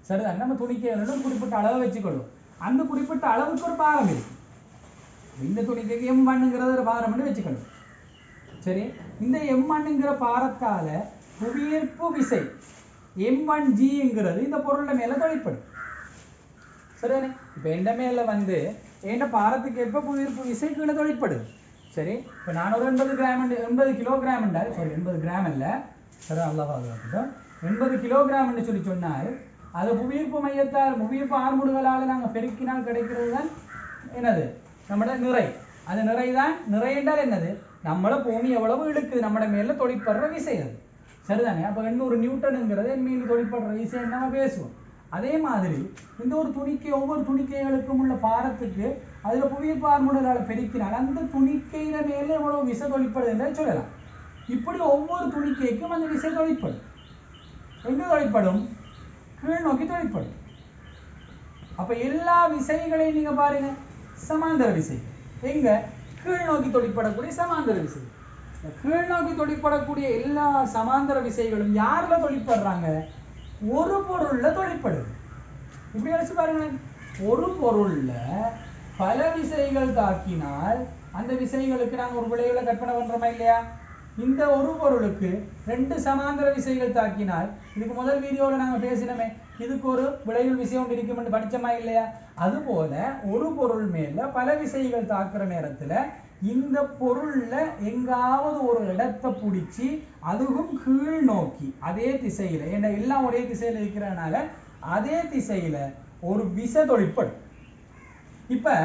சரிதான்? நம்ம துணிக்கைகளும் குறிப்பிட்ட அளவை வச்சுக்கொள்வோம். அந்த குறிப்பிட்ட அளவுக்கு ஒரு பாரம் இருக்கு. இந்த துணிக்கைக்கு M1ங்கிறது ஒரு பாரம்னு வச்சுக்கணும். சரி, இந்த M1ங்கிற பாரத்தால புவியீர்ப்பு விசை M1Gங்கிறது இந்த பொருளை மேல தொழிற்படும். சரிதானே? இப்போ எந்த மேல வந்து எந்த பாரத்துக்கு ஏற்ப புவியீர்ப்பு விசை கீழே தொழிற்படுது. சரி, இப்போ நான் ஒரு 80 கிலோகிராம் 80 கிராம் இல்லை, சரி, நல்லா பாதுகாக்கட்டும். 80 கிலோகிராம்னு சொன்னால் அது புவியீர்ப்பு மையத்தால் புவியீர்ப்பு ஆர்முடுகளால் நாங்கள் பெருக்கினால் கிடைக்கிறது தான் என்னது? நம்மளோட நிறை. அந்த நிறை தான். நிறை என்றால் என்னது? நம்மளை பூமி எவ்வளவு இழுக்குது, நம்மளோட மேல தொழிற்படுற விசை அது. சரிதானே? அப்போ 800 நியூட்டனுங்கிறது என் மீது தொழிற்படுற விசை நம்ம பேசுவோம். அதே மாதிரி இந்த ஒரு துணிக்கை, ஒவ்வொரு துணிக்கைகளுக்கும் உள்ள பாரத்துக்கு அதில் புவியீர்ப்பு ஆர்முடுகளால் பெருக்கினால் அந்த துணிக்கையில மேலே எவ்வளவு விசை தொழிற்படுது என்று சொல்லலாம். இப்படி ஒவ்வொரு துணிக்கைக்கும் அந்த விசை தொழிற்படும். எங்கே தொழிற்படும்? கீழ் நோக்கி தொழிற்படும். அப்ப எல்லா விசைகளையும் நீங்க பாருங்க, சமாந்தர விசை. எங்க? கீழ் நோக்கி தொழிற்படக்கூடிய சமாந்தர விசை. கீழ் நோக்கி தொழிற்படக்கூடிய எல்லா சமாந்தர விசைகளும் யாருல தொழிற்படுறாங்க? ஒரு பொருள்ல தொழிற்படுது. இப்படி யோசிச்சு பாருங்க. ஒரு பொருள்ல பல விசைகள் தாக்கினால் அந்த விசைகளுக்கு நாங்கள் ஒரு விளைவுல கற்பனை பண்றோமா இல்லையா? இந்த ஒரு பொருளுக்கு 2 சமாந்தர விசைகள் தாக்கினால், இதுக்கு முதல் வீடியோவில் நாங்கள் பேசினோமே, இதுக்கு ஒரு விளைவு விசை ஒன்று இருக்கும் படிச்சோமா இல்லையா? அதுபோல ஒரு பொருள் மேல பல விசைகள் தாக்குற நேரத்தில் இந்த பொருள்ல எங்காவது ஒரு இடத்தை பிடிச்சி அதுவும் கீழ் நோக்கி அதே திசையில, ஏன்னா எல்லாம் ஒரே திசையில இருக்கிறதுனால அதே திசையில ஒரு விசை தொழிற்படும். இப்ப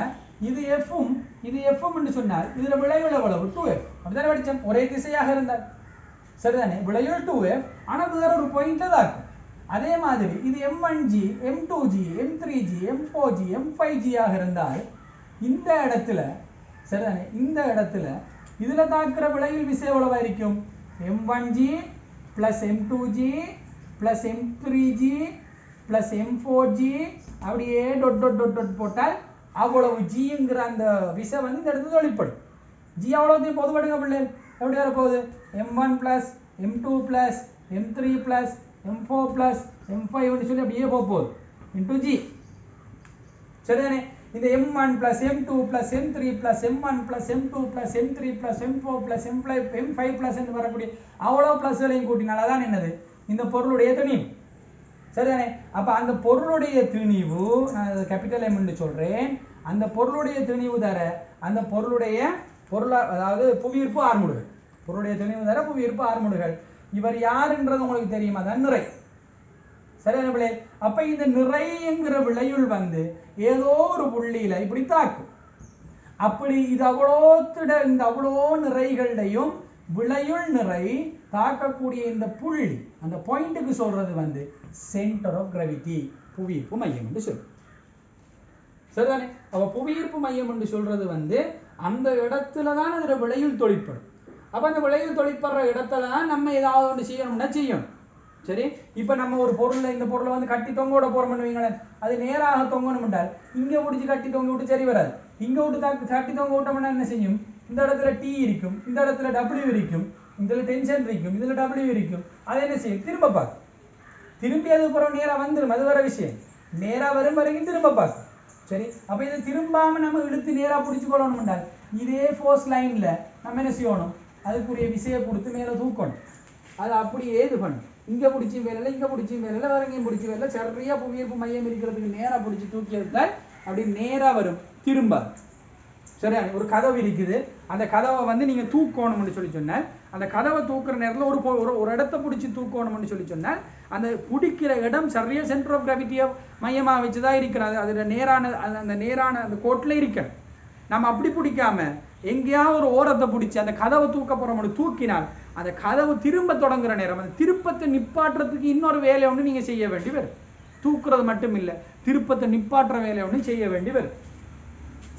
இது எஃப்ம் இது எஃப்ம் என்று சொன்னால் இதுல விளைவுல எவ்வளவு 2f அப்படிதானே படிச்சோம் ஒரே திசையாக இருந்தால் சரிதானே விளைவுல 2f ஆனா வேற ஒரு பாயிண்ட்ல தான் இருக்கும் அதே மாதிரி இது m1g m2g m3g m4g m5g ஆக இருந்தால் இந்த இடத்துல சரிதானே இந்த இடத்துல இதுல தாக்குற விளைவில் விசை எவ்வளவா இருக்கும் m1g plus m2g plus m3g plus m4g அப்படியே டாட் டாட் டாட் டாட் போட்டால் அவ்வளவு ஜிங்கிற அந்த விசை வந்து இந்த இடத்துல வெளிப்படும் ஜி அவ்வளவு பொதுவடுங்க பிள்ளை எப்படி வர போகுது m1 plus m2 plus m3 plus m4 plus m5 ன்னு சொல்லி அப்படியே போகுது into g சரிதானே இந்த m1 plus m2 plus m3 plus m1 plus m2 plus m3 plus m4 plus m5 plus என்று வரக்கூடிய அவ்வளவு பிளஸ்களையும் கூட்டினால் அதான் என்னது இந்த பொருளுடைய திணிவு சரிதானே அப்ப அந்த பொருளுடைய திணிவு நான் கேபிட்டல் M ன்னு சொல்றேன் அந்த பொருளுடைய திணிவு தர அந்த பொருளுடைய அதாவது புவியீர்ப்பு ஆர்முடுகள் பொருளுடைய திணிவு தர புவியீர்ப்பு ஆர்முடுகள் இவர் யாருன்றது உங்களுக்கு தெரியுமா தான் நிறை சரியான பிள்ளை அப்ப இந்த நிறை என்கிற விளையுள் வந்து ஏதோ ஒரு புள்ளியில இப்படி தாக்கும் அப்படி இது இந்த அவ்வளோ நிறைகளையும் விளையுள் நிறை தாக்கக்கூடிய இந்த புள்ளி அந்த பாயிண்ட்டுக்கு சொல்றது வந்து சென்டர் ஆஃப் கிராவிட்டி புவியீர்ப்பு மையம் என்று சொல்றோம் சரிதானே அப்ப புவியீர்ப்பு மையம் என்று சொல்றது வந்து அந்த இடத்துல தான் அதுல விளையுள் தொழிற்படும் அப்ப அந்த விளையுள் தொழிற்படுற இடத்துல தான் நம்ம ஏதாவது ஒன்று செய்யணும்னா செய்யணும் சரி இப்ப நம்ம ஒரு பொருளை இந்த பொருளை வந்து கட்டி தொங்க விட போறோம்னு வைங்களேன் அது நேராக தொங்கணும் என்றால் இங்க பிடிச்சி கட்டி தொங்க விட்டு சரி வராது இங்க விட்டு கட்டி தொங்க விட்டோம்னா என்ன செய்யும் இந்த இடத்துல T இருக்கும் இந்த இடத்துல W இருக்கும் இதுல டென்ஷன் இருக்கும் இதுல W இருக்கும் அது என்ன செய்யும் திரும்ப பார்க்கும் திரும்பி அது புறம் நேரா வந்துடும் அது வர விஷயம் நேரா வரும் வரைக்கும் திரும்ப பார்க்கும் சரி அப்ப இதை திரும்பாம நம்ம இழுத்து நேரா பிடிச்சு கொள்ளணும் என்றால் இதே ஃபோர்ஸ் லைன்ல நம்ம என்ன செய்யணும் அதுக்குரிய விசையை கொடுத்து மேல தூக்கணும் அது அப்படியே இது பண்ணும் இங்க பிடிச்சி வேலையில இங்க பிடிச்சி வேலையில வேற எங்கேயும் பிடிச்சி வேலையில சரியா புவியீர்ப்பு மையம் இருக்கிறதுக்கு நேரா பிடிச்சி தூக்கி எடுத்தால் அப்படி நேரா வரும் திரும்ப சரியா ஒரு கதவு இருக்குது அந்த கதவை வந்து நீங்க தூக்கணும்னு சொல்லி சொன்னால் அந்த கதவை தூக்குற நேரத்தில் ஒரு இடத்தை பிடிச்சி தூக்கணும்னு சொல்லி சொன்னால் அந்த பிடிக்கிற இடம் சரியா சென்டர் ஆஃப் கிராவிட்டியை மையமா வச்சுதான் இருக்கிறது அதுல நேரான அந்த கோட்டில் இருக்கணும் நம்ம அப்படி பிடிக்காம எங்கேயாவது ஒரு ஓரத்தை பிடிச்சி அந்த கதவை தூக்க போறோம்னு தூக்கினால் அந்த கதவு திரும்ப தொடங்குற நேரம் அந்த திருப்பத்தை நிப்பாட்டுறதுக்கு இன்னொரு வேலை ஒன்று நீங்க செய்ய வேண்டி வரும் தூக்குறது மட்டும் இல்லை திருப்பத்தை நிப்பாட்டுற வேலை ஒன்று செய்ய வேண்டி வரும்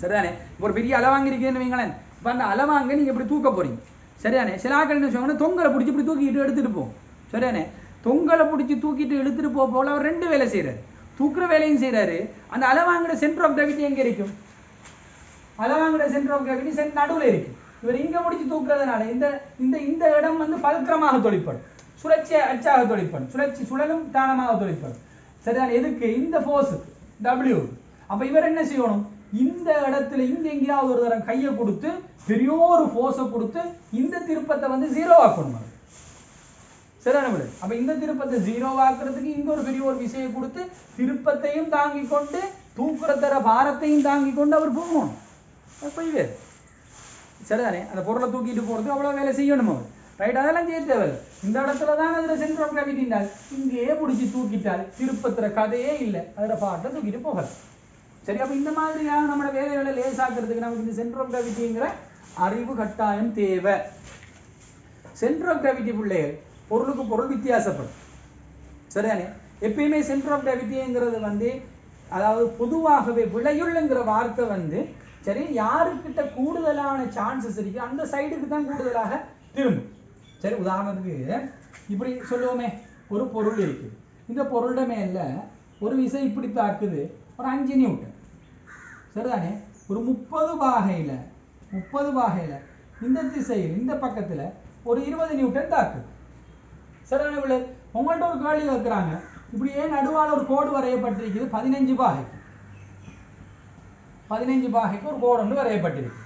சரிதானே ஒரு பெரிய அளவாங்க இருக்குதுன்னு வைங்களேன் இப்ப அந்த அளவாங்க நீங்க இப்படி தூக்க போறீங்க சரிதானே சில ஆக்கள் என்ன சொல்லுவாங்கன்னா தொங்கலை பிடிச்சி இப்படி தூக்கிட்டு எடுத்துட்டு போகும் சரிதானே தொங்கலை பிடிச்சி தூக்கிட்டு எடுத்துட்டு போல அவர் ரெண்டு வேலை செய்யறாரு தூக்குற வேலையும் செய்யறாரு அந்த அளவாங்கிற சென்டர் ஆஃப் கிராவிட்டி எங்க இருக்கும் அளவாங்கிற சென்டர் ஆஃப் கிராவிட்டி நடுவுல இருக்கு இவர் இங்க முடிச்சு தூக்குறதுனால இந்த இடம் வந்து பல்கிரமாக தொழிற்படும் சுழற்சி அச்சாக தொழிற்படும் சுழலும் தானமாக தொழிற்படும் சரிதானே எதுக்கு இந்த ஃபோர்ஸ் W அப்ப இவர் என்ன செய்யணும் இந்த இடத்துல இங்க எங்கேயாவது ஒரு தரம் கையை கொடுத்து பெரிய ஒரு ஃபோர்ஸை கொடுத்து இந்த திருப்பத்தை வந்து ஜீரோ ஆக்கணும் சரிதானே அப்ப இந்த திருப்பத்தை ஜீரோ ஆக்குறதுக்கு இங்க ஒரு பெரிய ஒரு விசையை கொடுத்து திருப்பத்தையும் தாங்கி கொண்டு தூக்குற தர பாரத்தையும் தாங்கி கொண்டு அவர் போகணும் போய் சரிதானே அந்த பொருளை தூக்கிட்டு போறது அவ்வளவு வேலை செய்யணும் அவர் ரைட் அதெல்லாம் செய்ய தேவை இந்த இடத்துல தான் அதுல சென்டர் ஆஃப் கிராவிட்டினால் இங்கேயே பிடிச்சி தூக்கிட்டால் திருப்பத்துற கதையே இல்லை அதுல பாட்டை தூக்கிட்டு போகல சரி அப்ப இந்த மாதிரியாக நம்மளோட வேலைகளை லேசாக்குறதுக்கு நமக்கு இந்த சென்டர் ஆஃப் கிராவிட்டிங்கிற அறிவு கட்டாயம் தேவை சென்டர் ஆஃப் கிராவிட்டி பிள்ளைகள் பொருளுக்கு பொருள் வித்தியாசப்படும் சரிதானே எப்பயுமே சென்டர் ஆஃப் கிராவிட்டிங்கிறது வந்து அதாவது பொதுவாகவே விளையுள்ளுங்கிற வார்த்தை வந்து சரி யாருக்கிட்ட கூடுதலான சான்சஸ் இருக்கு அந்த சைடுக்கு தான் கூடுதலாக திரும்பும் சரி உதாரணத்துக்கு இப்படி சொல்லுவோமே ஒரு பொருள் இருக்கு இந்த பொருளோட மேல ஒரு விசை இப்படி தாக்குது ஒரு 5 நியூட்டன் சரிதானே ஒரு 30 பாகையில இந்த திசையில் இந்த பக்கத்துல ஒரு 20 நியூட்டன் தாக்குது சரிதானே உங்கள்ட்ட ஒரு கேள்வி கேட்கிறாங்க இப்படியே நடுவால ஒரு கோடு வரையப்பட்டிருக்குது 15 பாகைக்கு ஒரு கோடு ஒன்று வரையப்பட்டிருக்கு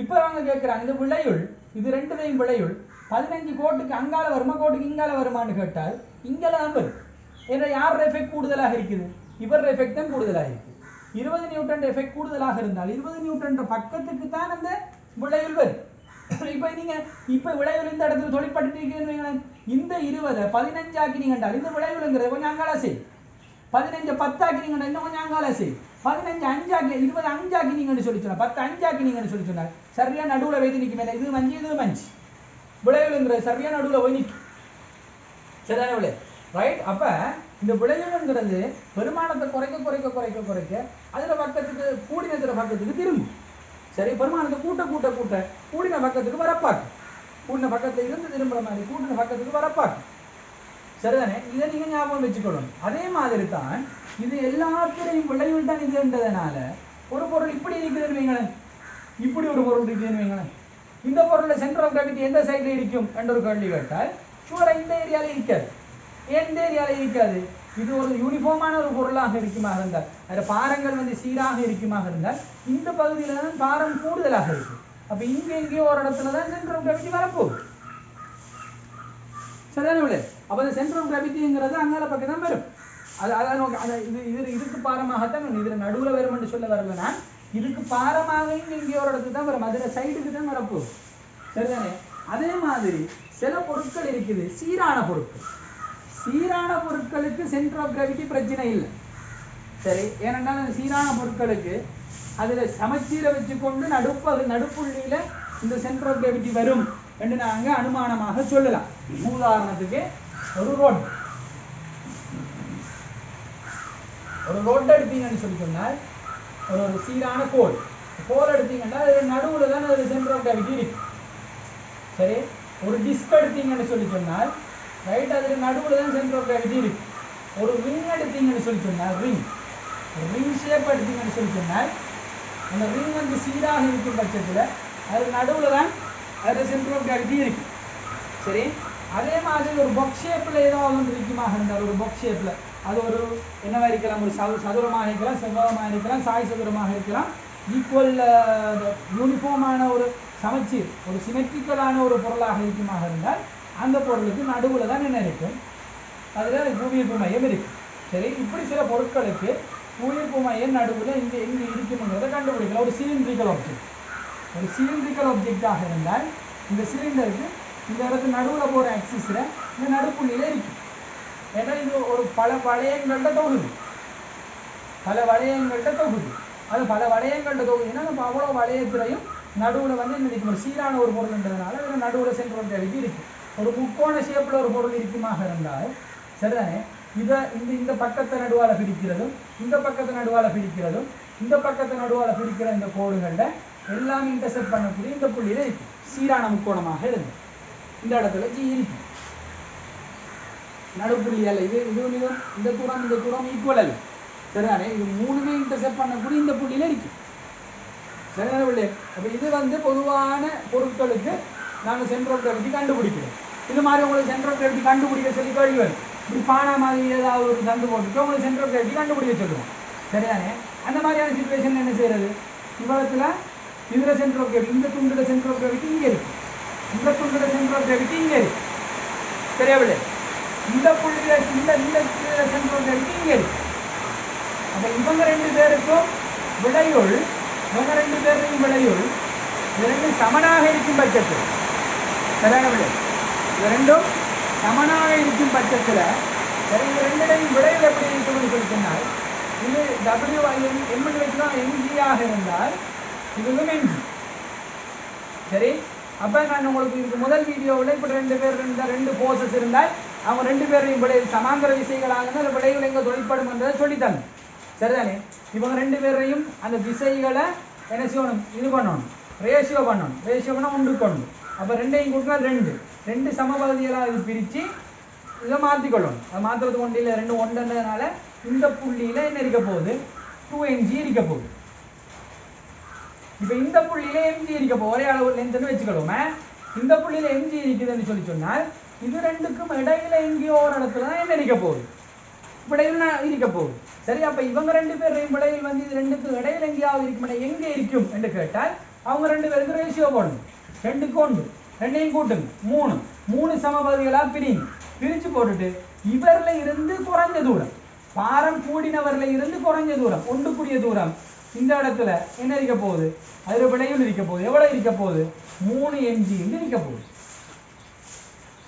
இப்ப அவங்க கேட்கிறாங்க இந்த விளையுள் இது ரெண்டுதையும் விளையுள் 15 கோட்டுக்கு அங்கால வருமா கோட்டுக்கு இங்கால வருமானு கேட்டால் இங்கெல்லாம் வரும் ஏன்னா யார் எஃபெக்ட் கூடுதலாக இருக்குது இவர் எஃபெக்ட் தான் கூடுதலாக இருக்கு 20 நியூட்டன் எஃபெக்ட் கூடுதலாக இருந்தால் 20 நியூட்டன் பக்கத்துக்கு தான் அந்த விளையுள் வரும் இப்ப விளைவுல இந்த இடத்துல தொழிற்பட்டு இந்த 20 15 ஆக்கினீங்க இந்த விளைவுங்கிறது கொஞ்சம் அங்கால செய் 15 10 ஆக்கினீங்க இன்னும் கொஞ்சம் அங்கால செய் 15 5 20 5 ஆக்கினீங்கன்னு சொல்லி சொன்னா 10 5 ஆக்கினீங்கன்னு சொல்லி சொன்னா சரியா நடுவுல வைத்து நிக்குமே இது மஞ்சி இது மஞ்சி விளைவுங்கிறது சரியா நடுவுல போய் நிக்கும் சரிதானே ரைட் அப்ப இந்த விளைவுங்கிறது பெருமானத்தை குறைக்க குறைக்க குறைக்க குறைக்க அதுல பக்கத்துக்கு கூடினதுல பக்கத்துக்கு திரும்பும் சரி பெருமானத்தை கூட்ட கூட்ட கூட்ட கூடின பக்கத்துக்கு வரப்பாக்கு கூடின பக்கத்துல இருந்து திரும்புற மாதிரி கூட்டின பக்கத்துக்கு வரப்பாக்கு சரிதானே இதை நீங்க ஞாபகம் வச்சுக்கணும் அதே மாதிரி தான் இது எல்லாத்திலையும் விளைவு தான் இதுன்றதுனால ஒரு பொருள் இப்படி இருக்குதுன்னு வைங்களேன் இப்படி ஒரு பொருள் இருக்குதுன்னு வைங்களேன் இந்த பொருள்ல சென்டர் ஆஃப் கிராவிட்டி எந்த சைடுல இருக்கும் என்ற ஒரு கேள்வி கேட்டால் ஷூரா இந்த ஏரியால இருக்காது எந்த ஏரியால இருக்காது இது ஒரு யூனிஃபார்மான ஒரு பொருளாக இருக்குமாக இருந்தால் அது பாரங்கள் வந்து சீராக இருக்குமாக இருந்தால் இந்த பகுதியில தான் பாரம் கூடுதலாக இருக்கு அப்ப இங்க எங்கேயோ ஒரு இடத்துல தான் சென்டர் ஆஃப் கிராவிட்டி வரப்போகுது சரிதானே அப்ப அந்த சென்டர் ஆஃப் கிராவிட்டிங்கிறது அங்கால பக்கம் தான் வரும் அது இதுக்கு பாரமாகத்தான் இதுல நடுவுல வரும் என்று சொல்ல வரலன்னா இதுக்கு பாரமாக இங்கே ஒரு இடத்துக்கு தான் வரும் அதுல சைடுக்கு தான் வரப்போகுது சரிதானே அதே மாதிரி சில பொருட்கள் இருக்குது சீரான பொருட்களுக்கு சென்டர் ஆஃப் கிராவிட்டி பிரச்சனை இல்லை சரி ஏனென்றால் அந்த சீரான பொருட்களுக்கு அதுல சமச்சீரை வச்சுக்கொண்டு நடுப்புள்ளியில இந்த சென்டர் ஆஃப் கிராவிட்டி வரும் என்று நாங்க அனுமானமாக சொல்லலாம் உதாரணத்துக்கு ஒரு ரோட் எடுத்தீங்கன்னு சொல்லி சொன்னால் ஒரு சீரான கோல் எடுத்தீங்கன்னா நடுவுல தான் அது சென்டர் ஆஃப் கிராவிட்டி இருக்கு சரி ஒரு டிஸ்க் எடுத்தீங்கன்னு சொல்லி சொன்னால் ரைட் அதுல நடுவுல தான் சென்டர் ஆஃப் கிராவிட்டி இருக்கு ஒரு ரிங் எடுத்தீங்கன்னு சொல்லி சொன்னால் ரிங் ஷேப் எடுத்தீங்கன்னு சொல்லி சொன்னால் அந்த ரிங் வந்து சீராக இருக்கும் பட்சத்துல அது நடுவுல தான் அது சென்டர் ஆஃப் கிராவிட்டி இருக்கு சரி அதே மாதிரி ஒரு பாக்ஸ் ஷேப்ல ஏதாவது ஒன்று இருக்குமாக இருந்தால் ஒரு பாக்ஸ் ஷேப்ல அது ஒரு என்னவா இருக்கலாம் ஒரு சதுரமாக இருக்கலாம் செவ்வகமாக இருக்கலாம் சாய் சதுரமாக இருக்கலாம் ஈக்குவல் யூனிஃபார்மான ஒரு சமச்சீர் ஒரு சிமெட்ரிக்கலான ஒரு பொருளாக இருக்குமாக இருந்தால் அந்த பொருளுக்கு நடுவுல தான் என்ன இருக்கும் அதுல புவியீர்ப்பு மையம் இருக்கு சரி இப்படி சில பொருட்களுக்கு புவியீர்ப்பு மையம் நடுவுல இங்க எங்க இருக்குங்கிறத கண்டுபிடிக்கலாம் ஒரு சிலிண்ட்ரிக்கல் ஆப்ஜெக்டாக இருந்தால் இந்த சிலிண்டருக்கு இந்த இடத்துல நடுவுல போற ஆக்சிஸ்ல இந்த நடுப்புள்ளியில இருக்கு ஏன்னா இது ஒரு பல வளையங்கள்ட தொகுதி அது பல வளையங்கள்ட தொகுதினா நம்ம அவ்வளவு வளையத்திலையும் நடுவுல வந்து என்ன ஒரு சீரான ஒரு பொருள்ன்றதுனால இதுல நடுவுல சென்டர் ஆஃப் கிராவிட்டி இருக்கு ஒரு முக்கோண ஷேப்ல ஒரு பொருள் இருக்குமாக இருந்தால் சரிதானே இந்த பக்கத்தை நடுவால பிரிக்கிறதும் இந்த பக்கத்தை நடுவால பிரிக்கிறதும் இந்த பக்கத்தை நடுவால பிரிக்கிற இந்த கோடுகள்ல எல்லாம் இன்டர்செக்ட் பண்ணக்கூடிய இந்த புள்ளியில இருக்கு சீரான முக்கோணமாக இருந்து இந்த இடத்துல ஜி இருக்கு நடுப்புள்ளி அல்ல இது இந்த தூரம் ஈக்குவல் அல்ல சரிதானே இது மூணுமே இன்டர்செக்ட் பண்ணக்கூடிய இந்த புள்ளியில இருக்கு சரிதானே பிள்ளை அப்ப இது வந்து பொதுவான பொருட்களுக்கு நாங்க சென்டர் ஆஃப் கிராவிட்டி கண்டுபிடிக்கிறோம் இது மாதிரி உங்களுக்கு சென்டர் ஆஃப் கிராவிட்டி கண்டுபிடிக்க சொல்லி கேள்வி வரும் இப்படி பானா மாதிரி ஏதாவது ஒரு தந்து போட்டுட்டு உங்களுக்கு சென்டர் ஆஃப் கிராவிட்டி கண்டுபிடிக்க சொல்லுவோம் சரிதானே அந்த மாதிரியான சிச்சுவேஷன் என்ன செய்யறது இவ்வளத்துல இதுல சென்டர் ஆஃப் கிராவிட்டி இந்த துண்டுல சென்டர் ஆஃப் கிராவிட்டி இங்க இருக்கு இந்த துண்டுல சென்டர் ஆஃப் கிராவிட்டி இங்க இருக்கு சரியா பிள்ளை இந்த புள்ளியில இந்த சென்டர் ஆஃப் கிராவிட்டி இங்க இருக்கு அப்ப இவங்க ரெண்டு பேரையும் விடையுள் இரண்டும் சமனாக இருக்கும் பட்சத்தில் சரியான விடை இது ரெண்டும் சமனாக இருக்கும் பட்சத்துல சரி இந்த ரெண்டையும் விடையில் எப்படி இருக்கும்னு சொல்லி சொன்னால் இது WM வச்சுதான் MG இருந்தால் இதுவும் MG சரி அப்ப நான் உங்களுக்கு இதுக்கு முதல் வீடியோவில் இப்ப ரெண்டு போர்சஸ் இருந்தால் அவங்க ரெண்டு பேரையும் விடை சமாந்தர விசைகளாக இருந்தால் விடைகள் எங்க தொழிற்படும் என்றதை சொல்லித்தாங்க சரிதானே இவங்க ரெண்டு பேரையும் அந்த விசைகளை என்ன செய்யணும் இது பண்ணணும் ரேஷியோ பண்ணா ஒன்றுக்கு ஒன்று அப்ப ரெண்டையும் கொடுத்தா ரெண்டு சமபகுதிகளாக இது பிரிச்சு இதை மாற்றிக்கொள்ளணும் அதை மாற்றுறது ஒன்று இல்லை ரெண்டு ஒன்றுன்றதுனால இந்த புள்ளியில என்ன இருக்க போகுது 2mg இருக்க போகுது இப்ப இந்த புள்ளியில mg இருக்க போகுது ஒரே அளவு லென்த்னு வச்சுக்கொள்ளுமே இந்த புள்ளியில mg இருக்குதுன்னு சொல்லி சொன்னால் இது ரெண்டுக்கும் இடையில எங்கேயோ ஒரு இடத்துல தான் என்ன இருக்க போகுது விடையில் இருக்க போகுது சரி அப்ப இவங்க ரெண்டு பேரையும் விடையில் வந்து இது ரெண்டுக்கும் இடையில எங்கேயாவது இருக்கும் எங்க இருக்கும் என்று கேட்டால் அவங்க ரெண்டு பேருக்கு ரேஷியோ போடணும் 2:1 ரெண்டையும் கூட்டுங்க 3 சமபகுதிகளா பிரிச்சு போட்டுட்டு இவர்ல இருந்து குறைஞ்ச தூரம் பாரம் கூடினவர்ல இருந்து குறைஞ்ச தூரம் ஒன்றுக்குரிய தூரம் இந்த இடத்துல என்ன இருக்க போகுது அதுல விடையில் இருக்க போகுது எவ்வளவு இருக்க போகுது 3mg இருக்க போகுது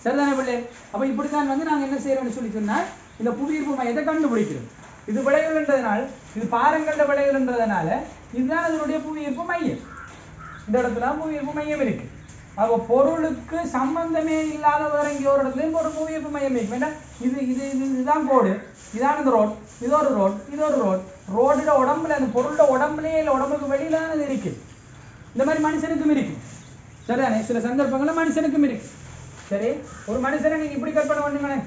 சரிதானே பிள்ளை அப்ப இப்படித்தான் வந்து நாங்க என்ன செய்யறோம்னு சொல்லி சொன்னா இந்த புவியீர்ப்பு மையத்தை கண்டுபிடிக்கிறோம் இது விளைவுன்றதுனால, இது பாறங்கள்ல விளைவுன்றதுனால இதுதான் அதனுடைய புவியீர்ப்பு மையம். இந்த இடத்துல புவியீர்ப்பு மையம் இருக்கு. அப்போ பொருளுக்கு சம்பந்தமே இல்லாத வேற இங்கே ஒரு இடத்துலையும் ஒரு புவியீர்ப்பு மையம் இருக்கு. ஏன்னா இது இது இது இதுதான் கோடு, இதான் இந்த ரோட், இது ஒரு ரோட், இது ஒரு ரோட். ரோடோட உடம்புல அந்த பொருளோட உடம்புலயே இல்லை, உடம்புக்கு வெளியில தான் அது இருக்கு. இந்த மாதிரி மனுஷனுக்கும் இருக்கு. சரிதானே? சில சந்தர்ப்பங்கள்ல மனுஷனுக்கும் இருக்கு. சரி, ஒரு மனுஷனை நீங்க இப்படி கற்பனை பண்ணுங்களேன்.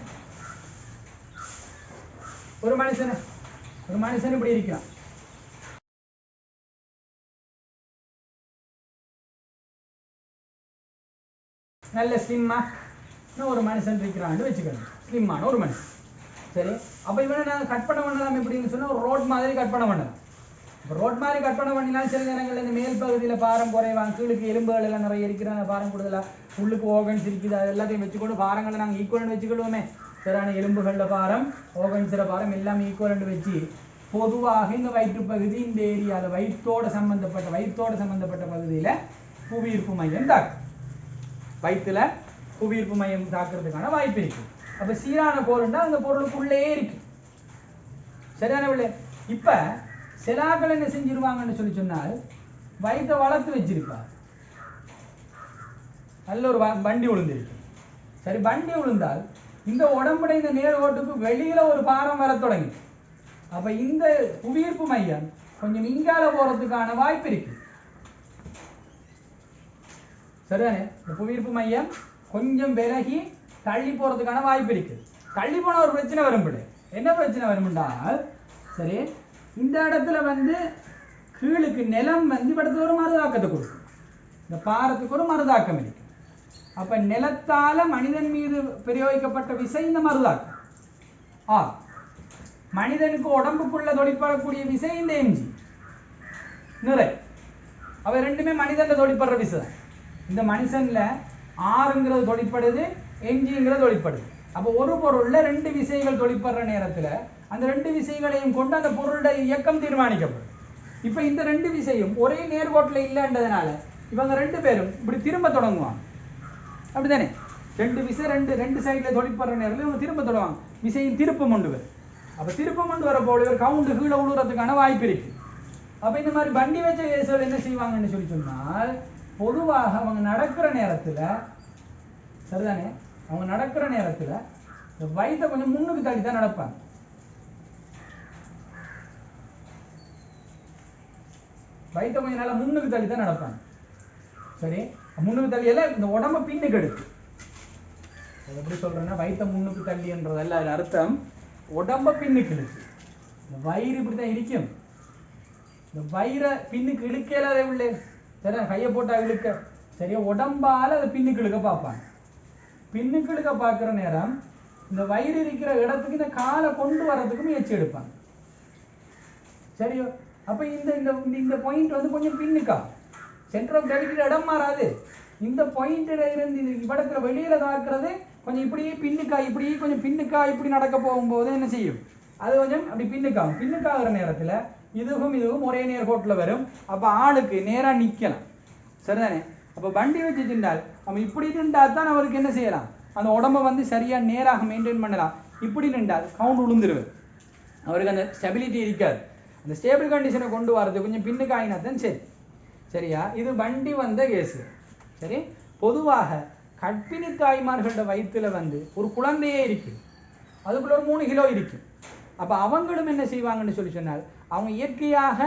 ஒரு மனுஷன் இப்படி இருக்கான். நல்ல ஸ்லிம்மா ஒரு மனுஷன் இருக்கிறான்னு வச்சுக்கணும். ஸ்லிம்மான ஒரு மனுஷன். சரி, அப்ப இவனை நான் கற்பனை பண்ணலாம் எப்படின்னு சொன்னா ஒரு ரோட் மாதிரி கற்பனை பண்ணலாம். இப்போ ரோட் மாதிரி கற்பனை பண்ணினாலும் சில நேரங்களில் இந்த மேல் பகுதியில் பாரம் குறைவாங்க, கீழுக்கு எலும்புகள் எல்லாம் நிறைய இருக்கிற பாரம் கூடுதலாக, உள்ளுக்கு ஓகன்ஸ் இருக்குது, அது எல்லாத்தையும் வச்சுக்கொண்டு பாரங்களை நாங்கள் ஈக்குவலண்ட் வச்சுக்கிடுவோமே. சரியான எலும்புகளில் பாரம், ஓகன்ஸில் பாரம் எல்லாம் ஈக்குவலண்ட் வச்சு பொதுவாக இந்த வயிற்று பகுதி, இந்த ஏரியாவில் வயிற்றோட சம்பந்தப்பட்ட பகுதியில் புவியீர்ப்பு மையம் தாக்கும். வயிற்றுல புவியீர்ப்பு மையம் தாக்குறதுக்கான வாய்ப்பு இருக்கு. அப்போ சீரான கோருண்டா அந்த பொருளுக்குள்ளே இருக்கு. சரியான பிள்ளை. இப்போ சிலாக்கள் என்ன செஞ்சிருவாங்கன்னு சொன்னால் வயிற்றை வளர்த்து வச்சிருப்பார். நல்ல ஒரு வண்டி விழுந்திருக்கு. சரி, வண்டி விழுந்தால் இந்த உடம்புட இந்த நேர்கோட்டுக்கு வெளியில ஒரு பாரம் வர தொடங்கி, அப்ப இந்த புவியீர்ப்பு மையம் கொஞ்சம் இங்கால போறதுக்கான வாய்ப்பு இருக்கு. சரிதானே? இந்த புவியீர்ப்பு மையம் கொஞ்சம் விலகி தள்ளி போறதுக்கான வாய்ப்பு இருக்கு. தள்ளி போன ஒரு பிரச்சனை வரும். என்ன பிரச்சனை வரும்னால், சரி, இந்த இடத்துல கீழுக்கு நிலம் இடத்துல ஒரு மறுதாக்கத்தை கொடுக்கும். இந்த பாரத்துக்கு ஒரு மறுதாக்கம் இருக்கு. அப்ப நிலத்தால மனிதன் மீது பிரயோகிக்கப்பட்ட விசை இந்த மறுதாக்கம். மனிதனுக்கு உடம்புக்குள்ள தொழிற்படக்கூடிய விசை இந்த எம்ஜி நிறை. அவை ரெண்டுமே மனிதன்ல தொழிற்படுற விசை தான். இந்த மனுஷன்ல ஆறுங்கிறது தொழிற்படுது, எம்ஜிங்கிறது தொழிற்படுது. அப்போ ஒரு பொருள்ல ரெண்டு விசைகள் தொழிற்படுற நேரத்துல அந்த ரெண்டு விசைகளையும் கொண்டு அந்த பொருளுடைய இயக்கம் தீர்மானிக்கப்படும். இப்ப இந்த ரெண்டு விசையும் ஒரே நேர்கோட்டில் இல்லைன்றதுனால இவங்க ரெண்டு பேரும் இப்படி திரும்ப தொடங்குவாங்க. அப்படித்தானே? ரெண்டு விசை ரெண்டு சைட்ல தொழிற்படுற நேரத்தில் இவங்க திரும்ப தொடங்குவாங்க. விசையின் திருப்பம் கொண்டு வரும். அப்ப திருப்பம் கொண்டு வர போல இவர் கவுண்டு கீழே உழுறதுக்கான வாய்ப்பு இருக்கு. அப்ப இந்த மாதிரி வண்டி வச்ச கேசுகள் என்ன செய்வாங்கன்னு சொன்னால், பொதுவாக அவங்க நடக்கிற நேரத்துல, சரிதானே, அவங்க நடக்கிற நேரத்துல வயிற்றை கொஞ்சம் முன்னுக்கு தள்ளி தான் நடப்பாங்க. வயிற்றை கொஞ்சம் நல்லா முன்னுக்கு தள்ளி தான் நடப்பாங்க. சரி, முன்னுக்கு தள்ளியல இந்த உடம்ப பின்னுக்கு எடுக்கு. எப்படி சொல்றேன்னா, வயிற்றை முன்னுக்கு தள்ளின்றதல்ல, அது அர்த்தம் உடம்ப பின்னுக்கு இழுக்கு. இந்த வயிறு இப்படித்தான் இருக்கும். இந்த வயிறை பின்னுக்கு இழுக்கல அதே உள்ளே. சரி, கையை போட்டா இழுக்க, சரியா உடம்பால அதை பின்னுக்கு இழுக்க பார்ப்பாங்க. பின்னுக்கு இழுக்க பார்க்குற நேரம் இந்த வயிறு இருக்கிற இடத்துக்கு இந்த காலை கொண்டு வர்றதுக்கு முயற்சி எடுப்பாங்க. சரியோ? அப்ப இந்த இந்த பாயிண்ட் கொஞ்சம் பின்னுக்கா, சென்டர் ஆஃப் கிராவிட்டியோட இடம் மாறாது. இந்த பாயிண்ட்ல இருந்து இடத்துல வெளியில தாக்குறது கொஞ்சம் இப்படி பின்னுக்கா, இப்படி கொஞ்சம் பின்னுக்கா இப்படி நடக்க போகும்போது என்ன செய்யும், அது கொஞ்சம் அப்படி பின்னுக்காகும். பின்னுக்காகிற நேரத்துல இதுவும் ஒரே நேர்கோட்டில் வரும். அப்ப ஆளுக்கு நேரா நிக்கலாம். சரிதானே? அப்ப வண்டி வச்சு திண்டால் நம்ம இப்படி நின்றால் தான் அவருக்கு என்ன செய்யலாம், அந்த உடம்பை சரியா நேராக மெயின்டைன் பண்ணலாம். இப்படி நின்றால் கவுண்ட் விழுந்துருவார். அவருக்கு அந்த ஸ்டெபிலிட்டி இருக்காது. அந்த ஸ்டேபிள் கண்டிஷனை கொண்டு வரது கொஞ்சம் பின்னுக்கு ஆகினாதான் சரி. சரியா? இது வண்டி வந்த கேஸு. சரி, பொதுவாக கர்ப்பிணி தாய்மார்களோட வயிற்றுல ஒரு குழந்தையே இருக்கு, அதுக்குள்ள ஒரு 3 கிலோ இருக்கு. அப்ப அவங்களும் என்ன செய்வாங்கன்னு சொன்னால், அவங்க இயற்கையாக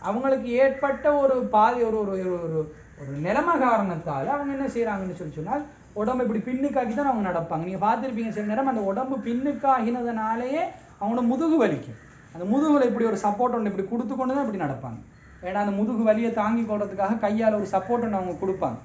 அவங்களுக்கு ஏற்பட்ட ஒரு பாதி ஒரு நிலைமை காரணத்தால் அவங்க என்ன செய்யறாங்கன்னு சொன்னால், உடம்பு இப்படி பின்னுக்காக்கி தான் அவங்க நடப்பாங்க. நீங்க பார்த்துருப்பீங்க சில நேரம் அந்த உடம்பு பின்னுக்காகினதுனாலேயே அவங்களோட முதுகு வலிக்கும். அந்த முதுகுல இப்படி ஒரு சப்போர்ட் ஒன்று இப்படி கொடுத்து கொண்டு தான் இப்படி நடப்பாங்க. ஏன்னா அந்த முதுகு வலியை தாங்கி கொள்றதுக்காக கையால் ஒரு சப்போர்ட் ஒன்று அவங்க கொடுப்பாங்க.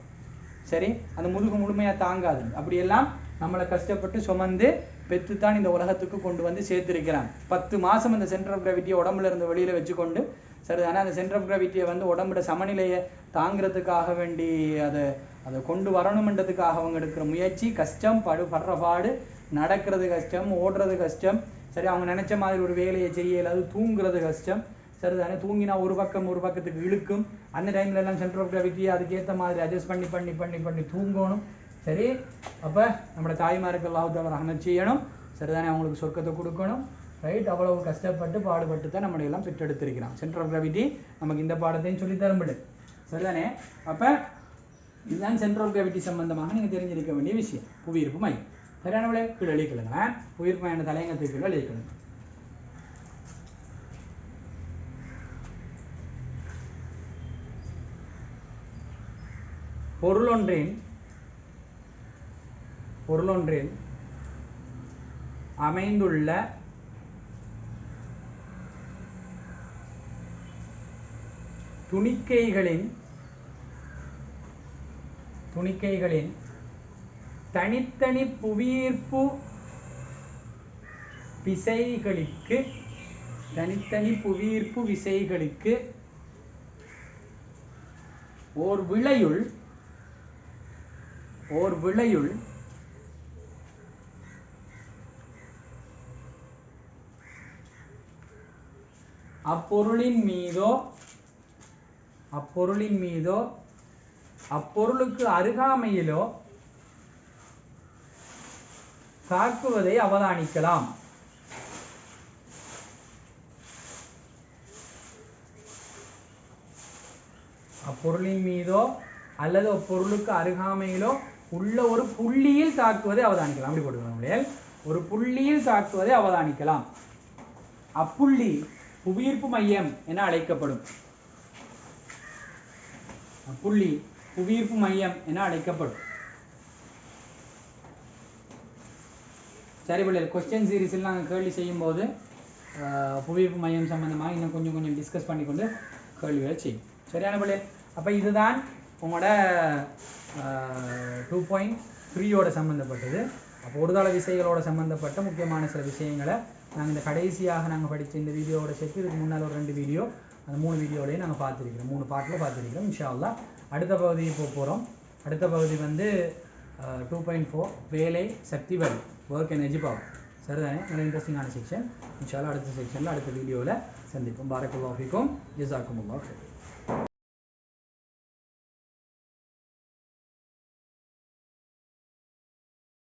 சரி, அந்த முதுகு முழுமையா தாங்காது. அப்படியெல்லாம் நம்மளை கஷ்டப்பட்டு சுமந்து பெற்றுத்தான் இந்த உலகத்துக்கு கொண்டு சேர்த்திருக்கிறாங்க. 10 மாசம் அந்த சென்டர் ஆஃப் கிராவிட்டியை உடம்புல இருந்து வெளியில வச்சுக்கொண்டு, சரி, ஆனால் அந்த சென்டர் ஆஃப் கிராவிட்டியை உடம்புட சமநிலையை தாங்கிறதுக்காக வேண்டி அதை கொண்டு வரணும்ன்றதுக்காக அவங்க எடுக்கிற முயற்சி கஷ்டம், படுற பாடு, நடக்கிறது கஷ்டம், ஓடுறது கஷ்டம். சரி, அவங்க நினைச்ச மாதிரி ஒரு வேலையை செய்யல, அது தூங்குறது கஷ்டம். சரிதானே? தூங்கினா ஒரு பக்கத்துக்கு இழுக்கும். அந்த டைம்ல எல்லாம் சென்டர் ஆஃப் கிராவிட்டியை அதுக்கேற்ற மாதிரி அட்ஜஸ்ட் பண்ணி தூங்கணும். சரி, அப்ப நம்மளோட தாய்மாருக்கு அல்லாஹ் தஆலா ரஹ்மத் செய்யணும். சரிதானே? அவங்களுக்கு சொர்க்கத்தை கொடுக்கணும். ரைட். அவ்வளவு கஷ்டப்பட்டு பாடுபட்டு தான் நம்ம எல்லாம் பெற்றெடுத்திருக்கிறோம். சென்டர் ஆஃப் கிராவிட்டி நமக்கு இந்த பாடத்தையும் சொல்லி தரும்படு, சரிதானே? அப்போ இதுதான் சென்டர் ஆஃப் கிராவிட்டி சம்பந்தமாக நீங்கள் தெரிஞ்சிருக்க வேண்டிய விஷயம். புவியீர்ப்பு மையம், சரியானவளே? கீழே எழுதிக்கொள்ளுங்க. புவியீர்ப்பு மையம் தலையங்கத்துக்கு கீழே எழுதிக்கொள்ளுங்க. பொருளொன்றில் அமைந்துள்ள துணிக்கைகளின் தனித்தனி புவியீர்ப்பு விசைகளுக்கு ஓர் விளையுள் அப்பொருளின் மீதோ அப்பொருளுக்கு அருகாமையிலோ தாக்குவதை அவதானிக்கலாம். அப்பொருளின் மீதோ அல்லது அப்பொருளுக்கு அருகாமையிலோ உள்ள ஒரு புள்ளியில் தாக்குவதை அவதானிக்கலாம். அப்படி போட்டுக்கலாம். ஒரு புள்ளியில் தாக்குவதை அவதானிக்கலாம். அப்புள்ளி புவியீர்ப்பு மையம் என அழைக்கப்படும். புள்ளி புவியீர்ப்பு மையம் என அழைக்கப்படும். சரி பிள்ளைகள், கொஸ்டின் சீரீஸில் நாங்கள் கேள்வி செய்யும் போது புவியீர்ப்பு மையம் சம்பந்தமாக இன்னும் கொஞ்சம் டிஸ்கஸ் பண்ணிக்கொண்டு கேள்விகளை செய்யும். சரியான பிள்ளைகள்? அப்போ இதுதான் உங்களோட 2.3யோட சம்மந்தப்பட்டது. அப்போ ஒருதள விசைகளோட சம்மந்தப்பட்ட முக்கியமான சில விஷயங்களை நாங்கள் இந்த கடைசியாக நாங்கள் படித்த இந்த வீடியோவோட சேர்த்து இதுக்கு முன்னால் ஒரு 2 வீடியோ, அந்த 3 வீடியோலையும் நாங்கள் பார்த்துருக்கிறோம். 3 பாட்டில் பார்த்துருக்கிறோம். இன்ஷா அல்லாஹ் அடுத்த பகுதியை போகிறோம். அடுத்த பகுதி வந்து 2.4 வேலை சக்தி வலி, ஒர்க் எனர்ஜி பவர். சரிதானே? நல்ல இன்ட்ரெஸ்டிங்கான செக்ஷன். இன்ஷா அல்லாஹ் அடுத்த செக்ஷனில் அடுத்த வீடியோவில் சந்திப்போம். பாரக்கல்லாஹு ஃபீக்கும், ஜஸாக்குமுல்லாஹ்.